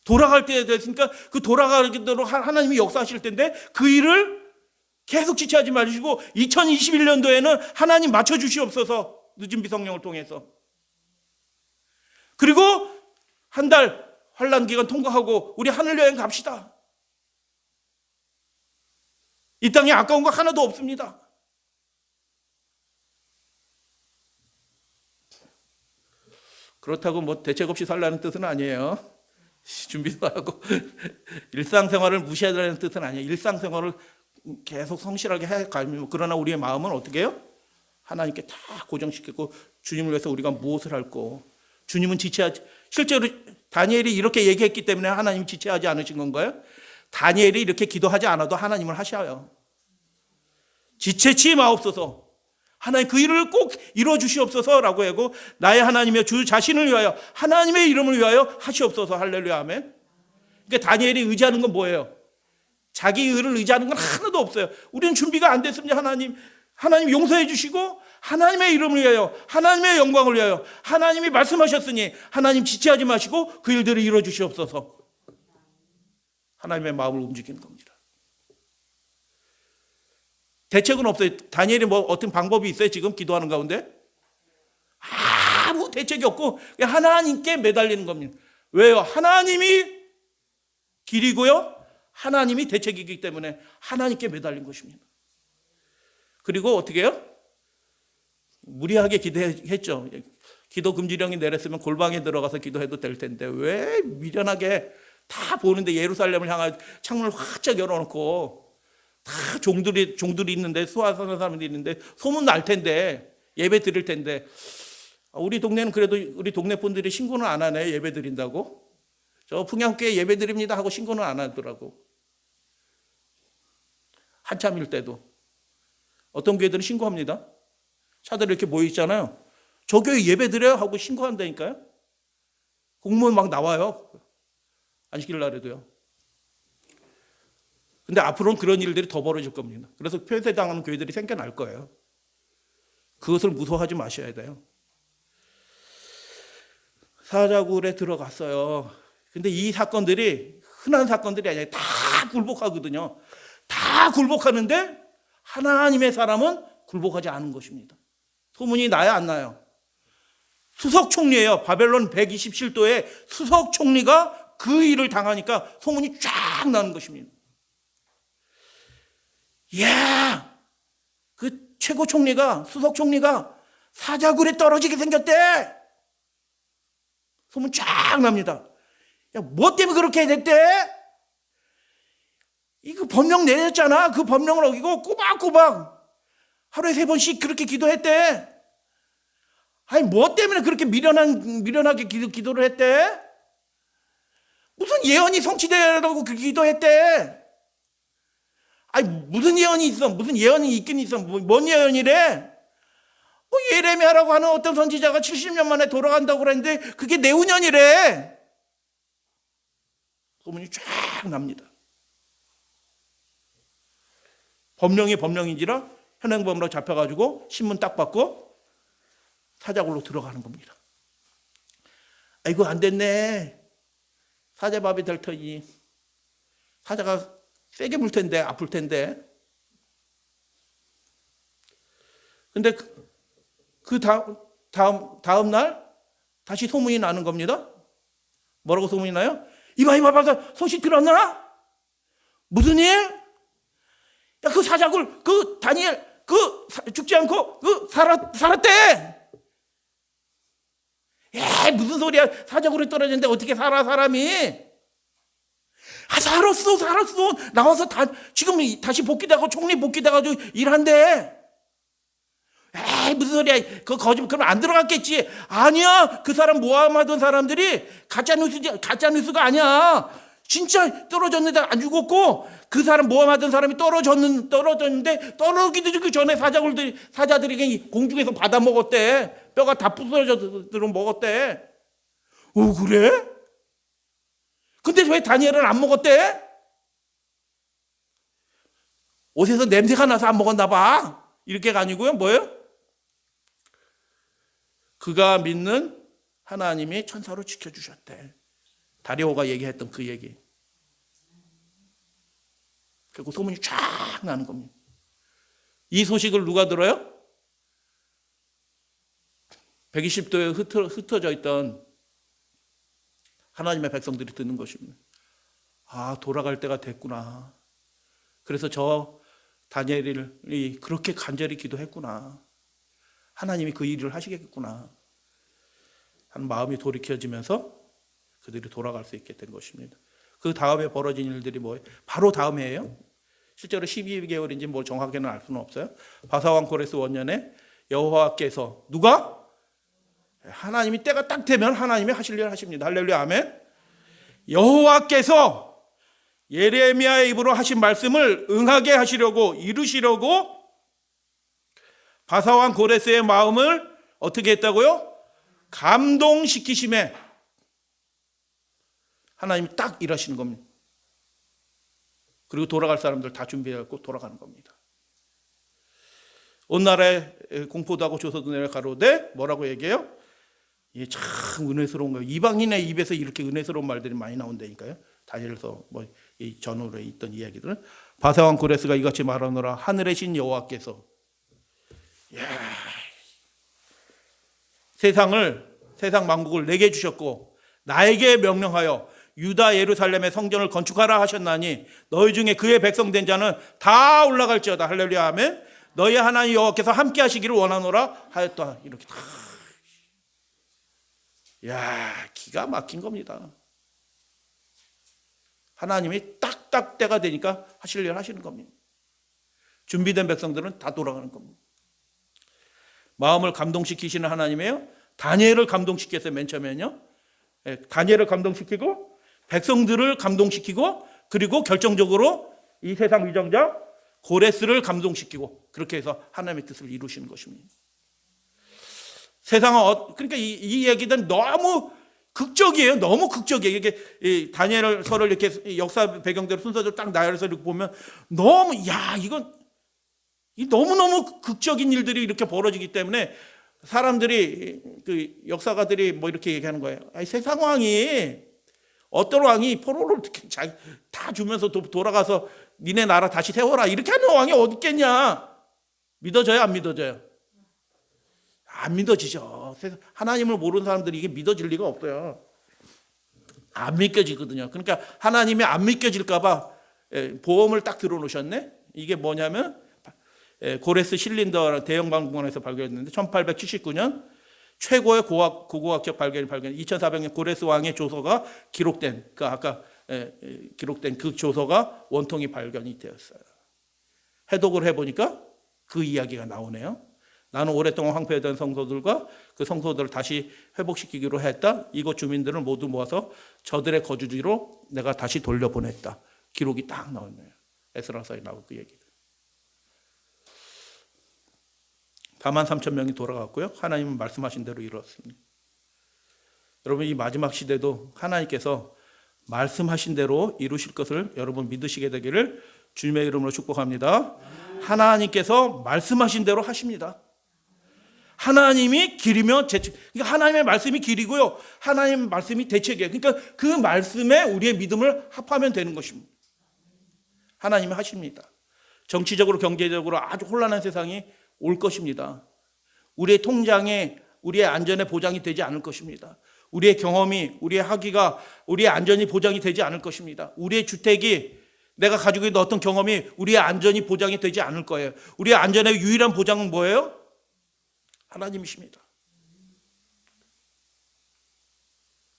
돌아갈 때가 됐으니까 그 돌아가는 대로 하나님이 역사하실 텐데 그 일을 계속 지체하지 마시고 2021년도에는 하나님 맞춰주시옵소서. 늦은 비성령을 통해서. 그리고 한 달 환난 기간 통과하고 우리 하늘 여행 갑시다. 이 땅에 아까운 거 하나도 없습니다. 그렇다고 뭐 대책 없이 살라는 뜻은 아니에요. 준비도 하고 일상생활을 무시하라는 뜻은 아니에요. 일상생활을 계속 성실하게 해가면 그러나 우리의 마음은 어떻게 해요? 하나님께 다 고정시키고 주님을 위해서 우리가 무엇을 할고 주님은 지체하지 실제로 다니엘이 이렇게 얘기했기 때문에 하나님이 지체하지 않으신 건가요? 다니엘이 이렇게 기도하지 않아도 하나님을 하셔요. 지체치 마옵소서. 하나님 그 일을 꼭 이루어 주시옵소서라고 하고 나의 하나님이여 주 자신을 위하여 하나님의 이름을 위하여 하시옵소서. 할렐루야 아멘. 그러니까 다니엘이 의지하는 건 뭐예요? 자기 의를 의지하는 건 하나도 없어요. 우리는 준비가 안 됐습니다. 하나님 용서해 주시고 하나님의 이름을 위하여 하나님의 영광을 위하여 하나님이 말씀하셨으니 하나님 지체하지 마시고 그 일들을 이루어 주시옵소서. 하나님의 마음을 움직이는 겁니다. 대책은 없어요. 다니엘이 뭐 어떤 방법이 있어요? 지금 기도하는 가운데? 아무 대책이 없고 그냥 하나님께 매달리는 겁니다. 왜요? 하나님이 길이고요. 하나님이 대책이기 때문에 하나님께 매달린 것입니다. 그리고 어떻게 해요? 무리하게 기도했죠. 기도 금지령이 내렸으면 골방에 들어가서 기도해도 될 텐데 왜 미련하게 다 보는데 예루살렘을 향한 창문을 활짝 열어놓고 다 종들이 있는데 수화하는 사람들이 있는데 소문 날 텐데 예배 드릴 텐데 우리 동네는 그래도 우리 동네 분들이 신고는 안 하네. 예배 드린다고. 저 풍양교회 예배 드립니다 하고 신고는 안 하더라고. 한참일 때도 어떤 교회들은 신고합니다. 차들 이렇게 모여 있잖아요. 저 교회 예배 드려요 하고 신고한다니까요. 공무원 막 나와요. 안 시키려고. 근데 앞으로는 그런 일들이 더 벌어질 겁니다. 그래서 폐쇄당하는 교회들이 생겨날 거예요. 그것을 무서워하지 마셔야 돼요. 사자굴에 들어갔어요. 근데 이 사건들이 흔한 사건들이 아니라 다 굴복하거든요. 다 굴복하는데 하나님의 사람은 굴복하지 않은 것입니다. 소문이 나야 안 나요? 수석 총리예요. 바벨론 127도의 수석 총리가 그 일을 당하니까 소문이 쫙 나는 것입니다. 이야, 그 최고 총리가, 수석 총리가 사자굴에 떨어지게 생겼대. 소문 쫙 납니다. 야, 뭐 때문에 그렇게 됐대? 이거 법령 내렸잖아. 그 법령을 어기고 꼬박꼬박 하루에 3번씩 그렇게 기도했대. 아니, 뭐 때문에 그렇게 미련하게 기도를 했대? 무슨 예언이 성취되라고 기도했대? 아니, 무슨 예언이 있어? 무슨 예언이 있긴 있어? 뭔 예언이래? 뭐 예레미야라고 하는 어떤 선지자가 70년 만에 돌아간다고 그랬는데 그게 내후년이래. 소문이 쫙 납니다. 법령이 법령인지라 현행범으로 잡혀가지고 신문 딱 받고 사자굴로 들어가는 겁니다. 아이고 안 됐네. 사자밥이 될 터니. 사자가 세게 물 텐데 아플 텐데. 근데 그 다음 날 다시 소문이 나는 겁니다. 뭐라고 소문이 나요? 이봐 소식 들었나? 무슨 일? 야, 그 사자굴 그 다니엘 죽지 않고 살았대. 무슨 소리야? 사자굴에 떨어졌는데 어떻게 살아 사람이? 살았어. 나와서 지금 다시 복귀되고 총리 복귀돼가지고 일한대. 무슨 소리야? 그 거짓말. 그럼 안 들어갔겠지. 아니야. 그 사람 모함하던 사람들이 가짜뉴스가 아니야. 진짜 떨어졌는데 안 죽었고 그 사람 모함하던 사람이 떨어졌는데 떨어지기 전에 사자들이 공중에서 받아 먹었대. 뼈가 다 부서져서 먹었대. 오, 그래? 근데 왜 다니엘은 안 먹었대? 옷에서 냄새가 나서 안 먹었나 봐. 이렇게가 아니고요. 뭐예요? 그가 믿는 하나님이 천사로 지켜주셨대. 다리오가 얘기했던 그 얘기. 그리고 소문이 쫙 나는 겁니다. 이 소식을 누가 들어요? 120도에 흩어져 있던 하나님의 백성들이 듣는 것입니다. 아, 돌아갈 때가 됐구나. 그래서 저 다니엘이 그렇게 간절히 기도했구나. 하나님이 그 일을 하시겠구나 하는 마음이 돌이켜지면서 그들이 돌아갈 수 있게 된 것입니다. 그 다음에 벌어진 일들이 뭐예요? 바로 다음에예요. 실제로 12개월인지 뭐 정확히는 알 수는 없어요. 바사왕 고레스 원년에 여호와께서 누가? 하나님이 때가 딱 되면 하나님이 하실 일을 하십니다. 할렐루야 아멘. 여호와께서 예레미야의 입으로 하신 말씀을 응하게 하시려고 이루시려고 바사왕 고레스의 마음을 어떻게 했다고요? 감동시키심에 하나님이 딱 일하시는 겁니다. 그리고 돌아갈 사람들 다 준비해갖고 돌아가는 겁니다. 온 나라에 공포도 하고 조서도 내려 가로되 뭐라고 얘기해요? 이게 참 은혜스러운 거예요. 이방인의 입에서 이렇게 은혜스러운 말들이 많이 나온다니까요. 다니엘서 뭐 이 전후에 있던 이야기들은 바사왕 고레스가 이같이 말하노라. 하늘의 신 여호와께서 세상 만국을 내게 주셨고 나에게 명령하여 유다 예루살렘의 성전을 건축하라 하셨나니 너희 중에 그의 백성 된 자는 다 올라갈지어다. 할렐루야 아멘. 너희 하나님 여호와께서 함께 하시기를 원하노라 하였다. 이렇게 다. 야, 기가 막힌 겁니다. 하나님이 딱딱 때가 되니까 하실 일 하시는 겁니다. 준비된 백성들은 다 돌아가는 겁니다. 마음을 감동시키시는 하나님이에요. 다니엘을 감동시켰어요. 맨 처음에는요. 다니엘을 감동시키고 백성들을 감동시키고 그리고 결정적으로 이 세상 위정자 고레스를 감동시키고 그렇게 해서 하나님의 뜻을 이루시는 것입니다. 세상은 그러니까 이 얘기들은 너무 극적이에요. 너무 극적이에요. 이게 다니엘서를 이렇게 역사 배경대로 순서대로 딱 나열해서 이렇게 보면 너무 이건 너무너무 극적인 일들이 이렇게 벌어지기 때문에 사람들이 그 역사가들이 뭐 이렇게 얘기하는 거예요. 아니, 세상 왕이 어떤 왕이 포로를 다 주면서 돌아가서 니네 나라 다시 세워라 이렇게 하는 왕이 어디 있겠냐? 믿어져요? 안 믿어져요? 안 믿어지죠. 하나님을 모르는 사람들이 이게 믿어질 리가 없어요. 안 믿겨지거든요. 그러니까 하나님이 안 믿겨질까 봐 보험을 딱 들어놓으셨네. 이게 뭐냐면 고레스 실린더 대형 박물관에서 발견했는데 1879년 최고의 고고학적 발견 2400년 고레스 왕의 조서가 기록된 기록된 그 조서가 원통이 발견이 되었어요. 해독을 해보니까 그 이야기가 나오네요. 나는 오랫동안 황폐했던 성소들과 그 성소들을 다시 회복시키기로 했다. 이곳 주민들을 모두 모아서 저들의 거주지로 내가 다시 돌려보냈다. 기록이 딱 나오네요. 에스라서에 나온 그 얘기들. 43,000명이 돌아갔고요. 하나님은 말씀하신 대로 이루었습니다. 여러분 이 마지막 시대도 하나님께서 말씀하신 대로 이루실 것을 여러분 믿으시게 되기를 주님의 이름으로 축복합니다. 하나님께서 말씀하신 대로 하십니다. 하나님이 길이며 대책. 그러니까 하나님의 말씀이 길이고요. 하나님의 말씀이 대책이에요. 그러니까 그 말씀에 우리의 믿음을 합하면 되는 것입니다. 하나님이 하십니다. 정치적으로 경제적으로 아주 혼란한 세상이 올 것입니다. 우리의 통장에 우리의 안전에 보장이 되지 않을 것입니다. 우리의 경험이 우리의 학위가 우리의 안전이 보장이 되지 않을 것입니다. 우리의 주택이 내가 가지고 있는 어떤 경험이 우리의 안전이 보장이 되지 않을 거예요. 우리의 안전의 유일한 보장은 뭐예요? 하나님이십니다.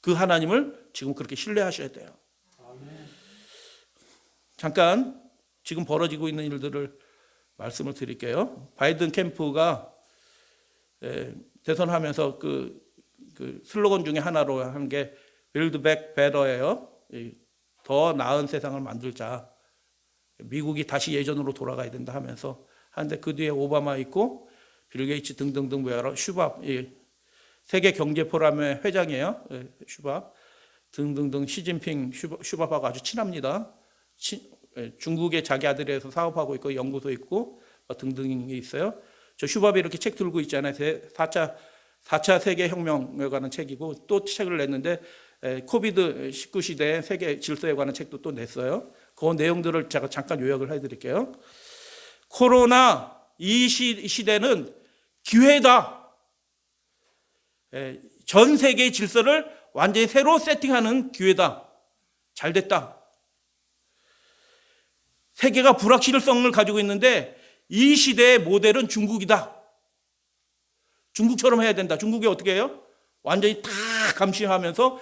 그 하나님을 지금 그렇게 신뢰하셔야 돼요. 잠깐 지금 벌어지고 있는 일들을 말씀을 드릴게요. 바이든 캠프가 대선하면서 그 슬로건 중에 하나로 한 게 Build Back Better예요. 더 나은 세상을 만들자. 미국이 다시 예전으로 돌아가야 된다 하면서 하는데 그 뒤에 오바마 있고 빌 게이츠 등등등 여러 슈밥 세계 경제 포럼의 회장이에요. 슈밥 등등등 시진핑 슈밥하고 아주 친합니다. 중국에 자기 아들에서 사업하고 있고 연구소 있고 등등이 있어요. 저 슈밥이 이렇게 책 들고 있잖아요. 4차 세계혁명에 관한 책이고 또 책을 냈는데 코비드-19 시대의 세계 질서에 관한 책도 또 냈어요. 그 내용들을 제가 잠깐 요약을 해드릴게요. 코로나 이 시대는 기회다. 전 세계의 질서를 완전히 새로 세팅하는 기회다. 잘 됐다. 세계가 불확실성을 가지고 있는데 이 시대의 모델은 중국이다. 중국처럼 해야 된다. 중국이 어떻게 해요? 완전히 다 감시하면서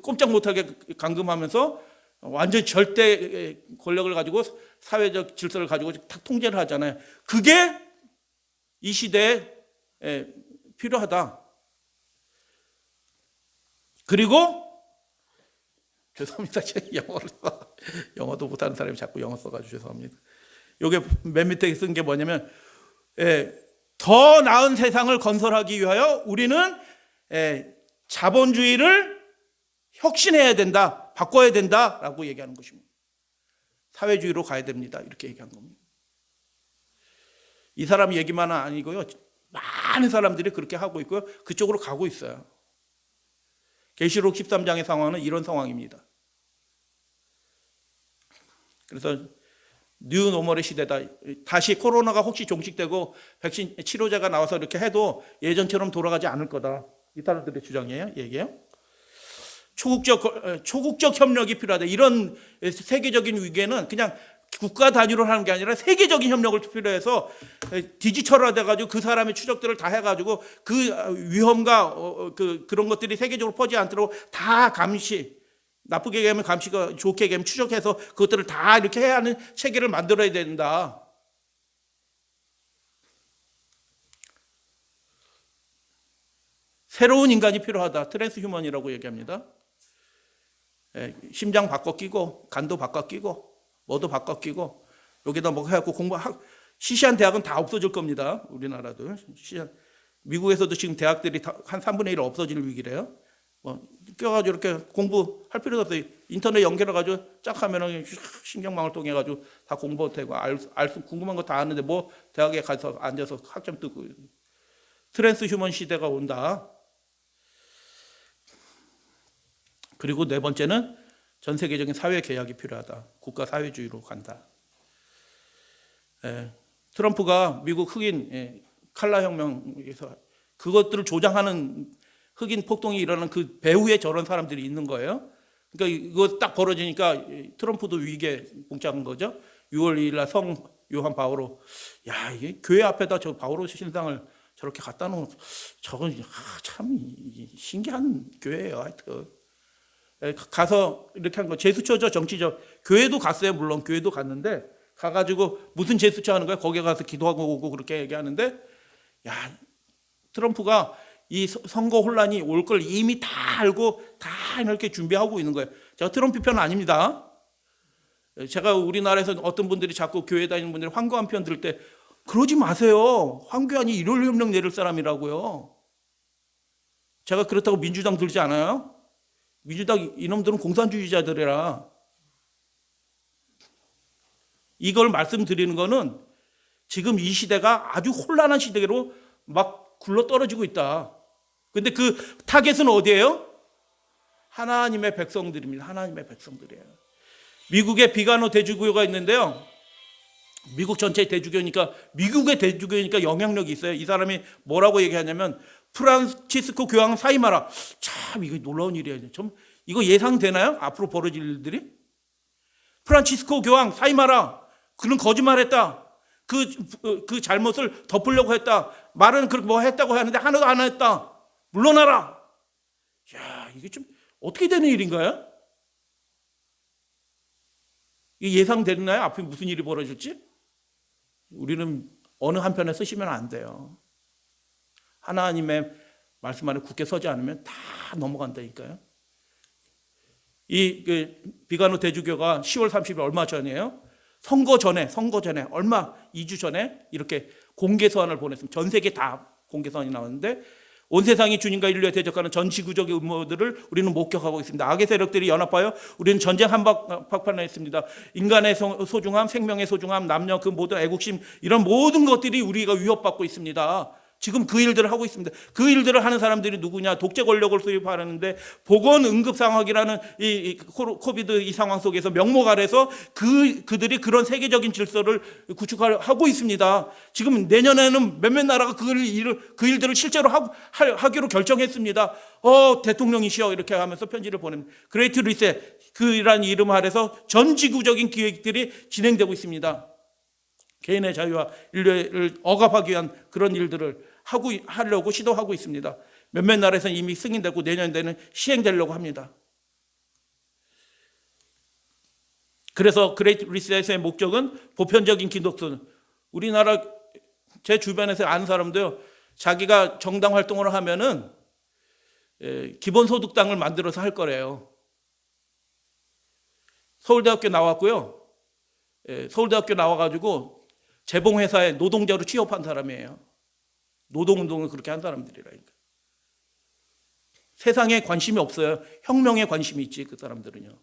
꼼짝 못하게 감금하면서 완전히 절대 권력을 가지고 사회적 질서를 가지고 탁 통제를 하잖아요. 그게 이 시대에 필요하다. 그리고 죄송합니다. 제가 영어도 못하는 사람이 자꾸 영어 써가지고 죄송합니다. 이게 맨 밑에 쓴 게 뭐냐면 더 나은 세상을 건설하기 위하여 우리는 자본주의를 혁신해야 된다. 바꿔야 된다라고 얘기하는 것입니다. 사회주의로 가야 됩니다. 이렇게 얘기한 겁니다. 이 사람 얘기만은 아니고요. 많은 사람들이 그렇게 하고 있고요. 그쪽으로 가고 있어요. 계시록 13장의 상황은 이런 상황입니다. 그래서 뉴 노멀의 시대다. 다시 코로나가 혹시 종식되고 백신 치료제가 나와서 이렇게 해도 예전처럼 돌아가지 않을 거다. 이 사람들의 주장이에요. 얘기예요. 초국적 협력이 필요하다. 이런 세계적인 위기에는 그냥 국가 단위로 하는 게 아니라 세계적인 협력을 필요해서 디지털화돼가지고 그 사람의 추적들을 다 해가지고 그 위험과 그런 것들이 세계적으로 퍼지지 않도록 다 감시, 나쁘게 얘기하면 감시가 좋게 얘기하면 추적해서 그것들을 다 이렇게 해야 하는 체계를 만들어야 된다. 새로운 인간이 필요하다. 트랜스휴먼이라고 얘기합니다. 심장 바꿔 끼고 간도 바꿔 끼고 뭐도 바꿔 끼고 여기다 뭐 해갖고 시시한 대학은 다 없어질 겁니다. 우리나라도 미국에서도 지금 대학들이 한 3분의 1 없어질 위기래요. 뭐 껴가지고 이렇게 공부할 필요도 없어요. 인터넷 연결해가지고 쫙 하면은 신경망을 통해가지고 다 공부되고 궁금한 거 다 아는데 뭐 대학에 가서 앉아서 학점 뜨고. 트랜스휴먼 시대가 온다. 그리고 네 번째는 전 세계적인 사회 개혁이 필요하다. 국가 사회주의로 간다. 트럼프가 미국 흑인 칼라 혁명에서 그것들을 조장하는 흑인 폭동이 일어나는 그 배후에 저런 사람들이 있는 거예요. 그러니까 이거 딱 벌어지니까 트럼프도 위기에 봉착한 거죠. 6월 2일 날 성 요한 바오로, 이게 교회 앞에다 저 바오로 신상을 저렇게 갖다 놓은 저건 참 신기한 교회예요. 하여튼 가서 이렇게 한 거 제수처죠. 정치적 교회도 갔어요. 물론 교회도 갔는데 가가지고 무슨 제수처 하는 거야? 거기에 가서 기도하고 오고 그렇게 얘기하는데 트럼프가 이 선거 혼란이 올 걸 이미 다 알고 다 이렇게 준비하고 있는 거예요. 제가 트럼프 편은 아닙니다. 제가 우리나라에서 어떤 분들이 자꾸 교회 다니는 분들이 황교안 편 들을 때 그러지 마세요. 황교안이 일월협력 내릴 사람이라고요. 제가 그렇다고 민주당 들지 않아요? 민주당 이놈들은 공산주의자들이라. 이걸 말씀드리는 거는 지금 이 시대가 아주 혼란한 시대로 막 굴러떨어지고 있다. 근데 그 타겟은 어디예요? 하나님의 백성들입니다. 하나님의 백성들이에요. 미국의 비가노 대주교가 있는데요. 미국 전체 대주교니까 미국의 대주교니까 영향력이 있어요. 이 사람이 뭐라고 얘기하냐면 프란치스코 교황 사임하라. 참 이거 놀라운 일이에요. 좀 이거 예상되나요? 앞으로 벌어질 일들이? 프란치스코 교황 사임하라. 그는 거짓말했다. 그 잘못을 덮으려고 했다. 말은 그렇게 뭐 했다고 하는데 하나도 안 했다. 물러나라. 이게 좀 어떻게 되는 일인가요? 이게 예상되나요? 앞에 무슨 일이 벌어질지? 우리는 어느 한편에 쓰시면 안 돼요. 하나님의 말씀 안에 굳게 서지 않으면 다 넘어간다니까요. 이 비가노 대주교가 10월 30일 얼마 전이에요? 선거 전에 얼마 2주 전에 이렇게 공개 서한을 보냈습니다. 전 세계 다 공개 서한이 나왔는데 온 세상이 주님과 인류에 대적하는 전 지구적인 음모들을 우리는 목격하고 있습니다. 악의 세력들이 연합하여 우리는 전쟁 한복판에 있습니다. 인간의 소중함, 생명의 소중함, 남녀 그 모든 애국심 이런 모든 것들이 우리가 위협받고 있습니다. 지금 그 일들을 하고 있습니다. 그 일들을 하는 사람들이 누구냐? 독재 권력을 수입하는데 보건응급상황이라는 이 코비드 이 상황 속에서 명목 아래서 그들이 그런 세계적인 질서를 구축하고 있습니다. 지금 내년에는 몇몇 나라가 그 일들을 실제로 하기로 결정했습니다. 대통령이시여 이렇게 하면서 편지를 보냅니다. 그레이트 리셋 그이란 이름 아래서 전 지구적인 기획들이 진행되고 있습니다. 개인의 자유와 인류를 억압하기 위한 그런 일들을 하려고 시도하고 있습니다. 몇몇 나라에서는 이미 승인되고 내년에는 시행되려고 합니다. 그래서 그레이트 리셋의 목적은 보편적인 기독교, 우리나라 제 주변에서 아는 사람도요, 자기가 정당 활동을 하면은 기본소득당을 만들어서 할 거래요. 서울대학교 나왔고요. 서울대학교 나와가지고 재봉회사에 노동자로 취업한 사람이에요. 노동운동을 그렇게 한 사람들이라니까. 세상에 관심이 없어요. 혁명에 관심이 있지 그 사람들은요.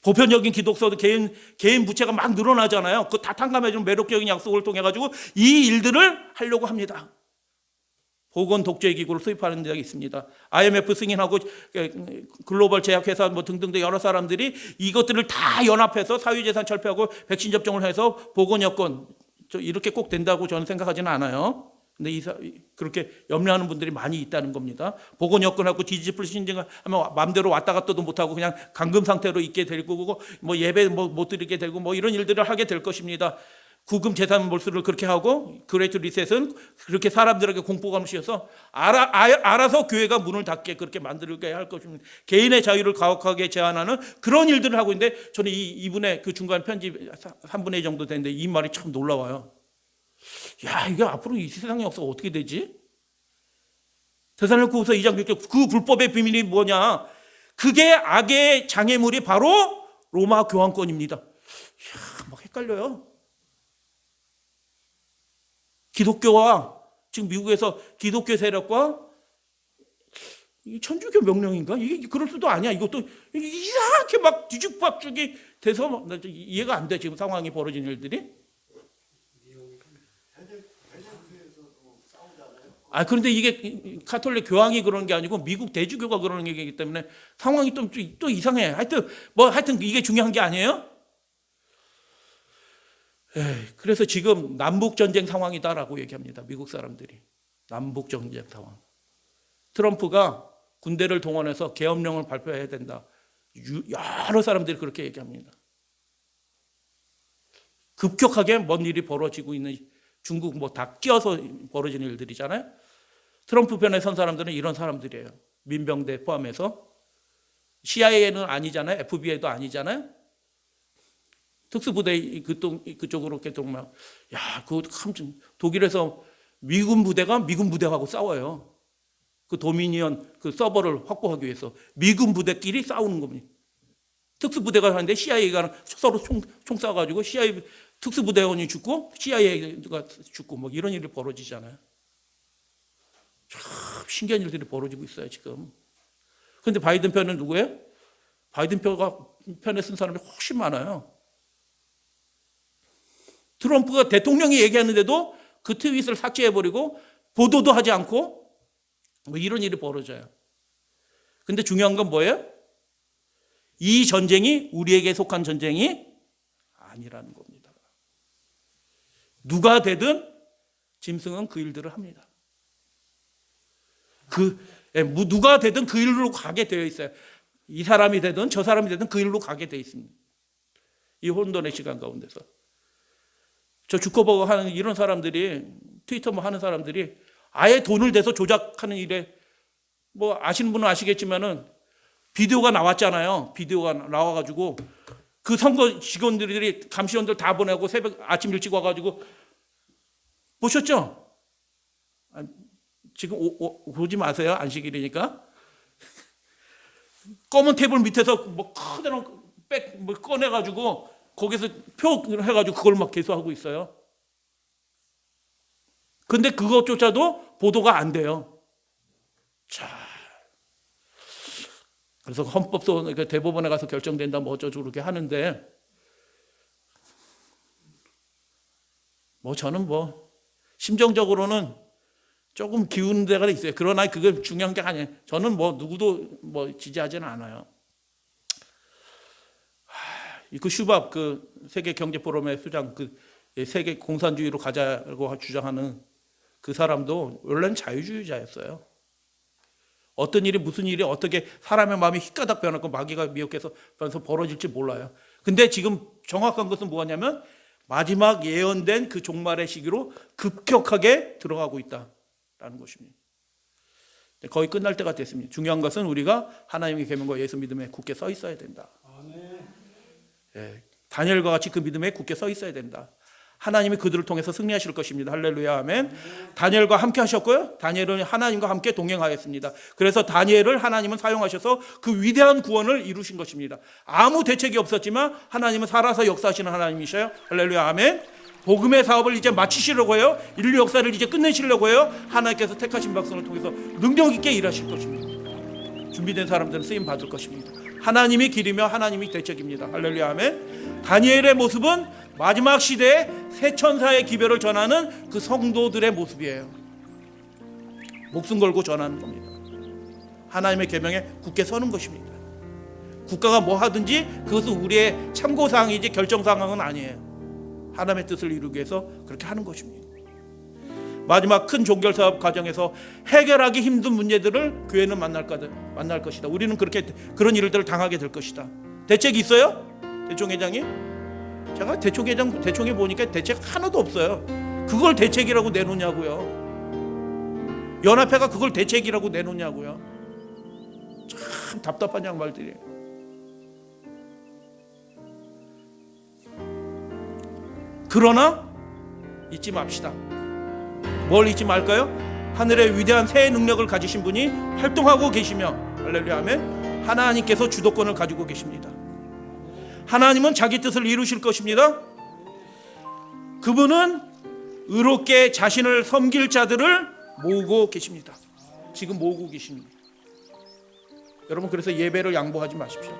보편적인 기독교도 개인 부채가 막 늘어나잖아요. 그거 다 탕감해주는 매력적인 약속을 통해 가지고 이 일들을 하려고 합니다. 보건 독재 기구를 수입하는 데가 있습니다. IMF 승인하고 글로벌 제약회사 뭐 등등 여러 사람들이 이것들을 다 연합해서 사유재산 철폐하고 백신 접종을 해서 보건 여건 이렇게 꼭 된다고 저는 생각하지는 않아요. 근데 그렇게 염려하는 분들이 많이 있다는 겁니다. 보건 여건하고 디지플 신증을 하면 마음대로 왔다 갔다도 못하고 그냥 감금 상태로 있게 될 거고 뭐 예배 못 드리게 되고 뭐 이런 일들을 하게 될 것입니다. 구금 재산 몰수를 그렇게 하고 그레이트 리셋은 그렇게 사람들에게 공포감을 씌워서 알아서 교회가 문을 닫게 그렇게 만들게 할 것입니다. 개인의 자유를 가혹하게 제한하는 그런 일들을 하고 있는데 저는 이분의 그 중간 편집 3분의 2 정도 되는데 이 말이 참 놀라워요. 야, 이게 앞으로 이 세상의 역사가 어떻게 되지? 데살로니가후서 2장 6절 그 불법의 비밀이 뭐냐? 그게 악의 장애물이 바로 로마 교황권입니다. 이야, 막 헷갈려요. 기독교와 지금 미국에서 기독교 세력과 천주교 명령인가? 이게 그럴 수도 아니야. 이것도 이상하게 막 뒤죽박죽이 돼서 이해가 안 돼. 지금 상황이 벌어진 일들이. 그런데 이게 가톨릭 교황이 그러는 게 아니고 미국 대주교가 그러는 얘기이기 때문에 상황이 또 이상해. 하여튼 이게 중요한 게 아니에요. 그래서 지금 남북전쟁 상황이다라고 얘기합니다. 미국 사람들이. 남북전쟁 상황. 트럼프가 군대를 동원해서 계엄령을 발표해야 된다. 여러 사람들이 그렇게 얘기합니다. 급격하게 뭔 일이 벌어지고 있는 중국 뭐 다 끼어서 벌어지는 일들이잖아요. 트럼프 편에 선 사람들은 이런 사람들이에요. 민병대 포함해서. CIA는 아니잖아요. FBI도 아니잖아요. 특수부대 그쪽으로 이렇게 들어오면 그거 참 독일에서 미군 부대가 미군 부대하고 싸워요. 그 도미니언 그 서버를 확보하기 위해서 미군 부대끼리 싸우는 겁니다. 특수부대가 하는데 CIA가 서로 총 쏴가지고 CIA 특수부대원이 죽고 CIA가 죽고 뭐 이런 일이 벌어지잖아요. 참 신기한 일들이 벌어지고 있어요 지금. 그런데 바이든 편은 누구예요? 바이든 편에 쓴 사람이 훨씬 많아요. 트럼프가 대통령이 얘기하는데도 그 트윗을 삭제해버리고 보도도 하지 않고 뭐 이런 일이 벌어져요. 근데 중요한 건 뭐예요? 이 전쟁이 우리에게 속한 전쟁이 아니라는 겁니다. 누가 되든 짐승은 그 일들을 합니다. 누가 되든 그 일로 가게 되어 있어요. 이 사람이 되든 저 사람이 되든 그 일로 가게 되어 있습니다. 이 혼돈의 시간 가운데서. 저 주커버거 하는 이런 사람들이 트위터 뭐 하는 사람들이 아예 돈을 대서 조작하는 일에 뭐 아시는 분은 아시겠지만은 비디오가 나왔잖아요. 비디오가 나와가지고 그 선거 직원들이 감시원들 다 보내고 새벽 아침 일찍 와가지고 보셨죠? 지금 보지 마세요. 안식일이니까. 검은 테이블 밑에서 뭐 커다란 뭐 꺼내가지고 거기서 표 해가지고 그걸 막 개수하고 있어요. 근데 그것조차도 보도가 안 돼요. 자, 그래서 헌법소 대법원에 가서 결정된다 뭐 어쩌고 그렇게 하는데, 뭐 저는 뭐 심정적으로는 조금 기우는 데가 있어요. 그러나 그게 중요한 게 아니에요. 저는 뭐 누구도 뭐 지지하지는 않아요. 그 슈밥 그 세계 경제 포럼의 수장, 그 세계 공산주의로 가자고 주장하는 그 사람도 원래는 자유주의자였어요. 어떤 일이 무슨 일이 어떻게 사람의 마음이 휘가닥 변하고 마귀가 미혹해서 벌어질지 몰라요. 근데 지금 정확한 것은 뭐냐면 마지막 예언된 그 종말의 시기로 급격하게 들어가고 있다라는 것입니다. 거의 끝날 때가 됐습니다. 중요한 것은 우리가 하나님의 계명과 예수 믿음에 굳게 서 있어야 된다. 예, 다니엘과 같이 그 믿음에 굳게 서 있어야 된다. 하나님이 그들을 통해서 승리하실 것입니다. 할렐루야, 아멘. 다니엘과 함께 하셨고요. 다니엘은 하나님과 함께 동행하였습니다. 그래서 다니엘을 하나님은 사용하셔서 그 위대한 구원을 이루신 것입니다. 아무 대책이 없었지만 하나님은 살아서 역사하시는 하나님이셔요. 할렐루야, 아멘. 복음의 사업을 이제 마치시려고 해요. 인류 역사를 이제 끝내시려고 해요. 하나님께서 택하신 백성을 통해서 능력 있게 일하실 것입니다. 준비된 사람들은 쓰임 받을 것입니다. 하나님이 길이며 하나님이 대책입니다. 할렐루야, 아멘. 다니엘의 모습은 마지막 시대에 새 천사의 기별을 전하는 그 성도들의 모습이에요. 목숨 걸고 전하는 겁니다. 하나님의 계명에 굳게 서는 것입니다. 국가가 뭐 하든지 그것은 우리의 참고사항이지 결정사항은 아니에요. 하나님의 뜻을 이루기 위해서 그렇게 하는 것입니다. 마지막 큰 종결사업 과정에서 해결하기 힘든 문제들을 교회는 만날 것이다. 우리는 그런 일들을 당하게 될 것이다. 대책이 있어요? 대총회장이? 제가 대총회 보니까 대책 하나도 없어요. 그걸 대책이라고 내놓냐고요. 연합회가 그걸 대책이라고 내놓냐고요. 참 답답한 양말들이에요. 그러나 잊지 맙시다. 뭘 잊지 말까요? 하늘의 위대한 새 능력을 가지신 분이 활동하고 계시며, 할렐루야, 아멘. 하나님께서 주도권을 가지고 계십니다. 하나님은 자기 뜻을 이루실 것입니다. 그분은 의롭게 자신을 섬길 자들을 모으고 계십니다. 지금 모으고 계십니다. 여러분, 그래서 예배를 양보하지 마십시오.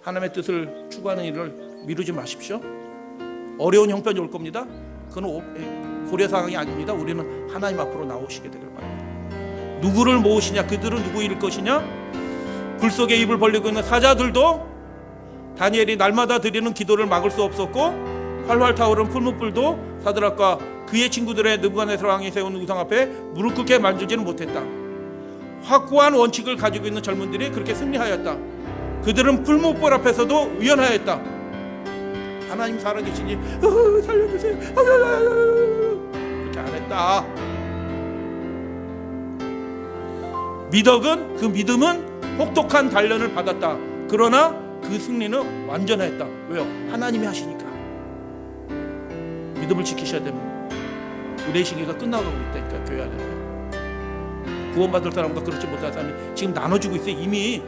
하나님의 뜻을 추구하는 일을 미루지 마십시오. 어려운 형편이 올 겁니다. 그건 고려 상황이 아닙니다. 우리는 하나님 앞으로 나오시게 되길 바랍니다. 누구를 모으시냐? 그들은 누구일 것이냐? 불 속에 입을 벌리고 있는 사자들도 다니엘이 날마다 드리는 기도를 막을 수 없었고, 활활 타오른 풀무불도 사드락과 그의 친구들의 느부갓네살 왕이 세운 우상 앞에 무릎 꿇게 만들지는 못했다. 확고한 원칙을 가지고 있는 젊은들이 그렇게 승리하였다. 그들은 풀무불 앞에서도 의연하였다. 하나님 살아계시니 살려주세요 그렇게 안 했다. 미덕은, 그 믿음은 혹독한 단련을 받았다. 그러나 그 승리는 완전했다. 왜요? 하나님이 하시니까. 믿음을 지키셔야 됩니다. 의례 시기가 끝나가고 있다니까, 교회 안에서. 구원받을 사람과 그렇지 못할 사람이 지금 나눠지고 있어요, 이미.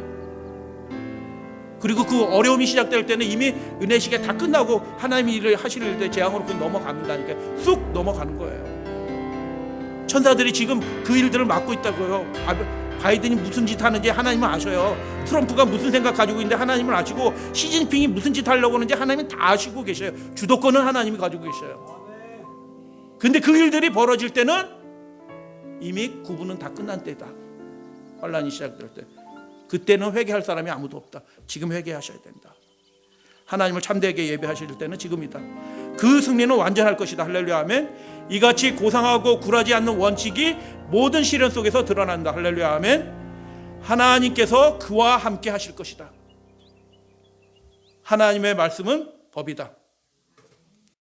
그리고 그 어려움이 시작될 때는 이미 은혜 시기가 다 끝나고 하나님이 일을 하실 때 재앙으로 그냥 넘어간다니까. 쑥 넘어가는 거예요. 천사들이 지금 그 일들을 막고 있다고요. 바이든이 무슨 짓 하는지 하나님은 아셔요. 트럼프가 무슨 생각 가지고 있는데 하나님은 아시고, 시진핑이 무슨 짓 하려고 하는지 하나님은 다 아시고 계셔요. 주도권은 하나님이 가지고 계셔요. 근데 그 일들이 벌어질 때는 이미 구분은 다 끝난 때다. 환란이 시작될 때. 그때는 회개할 사람이 아무도 없다. 지금 회개하셔야 된다. 하나님을 참되게 예배하실 때는 지금이다. 그 승리는 완전할 것이다. 할렐루야, 아멘. 이같이 고상하고 굴하지 않는 원칙이 모든 시련 속에서 드러난다. 할렐루야, 아멘. 하나님께서 그와 함께 하실 것이다. 하나님의 말씀은 법이다.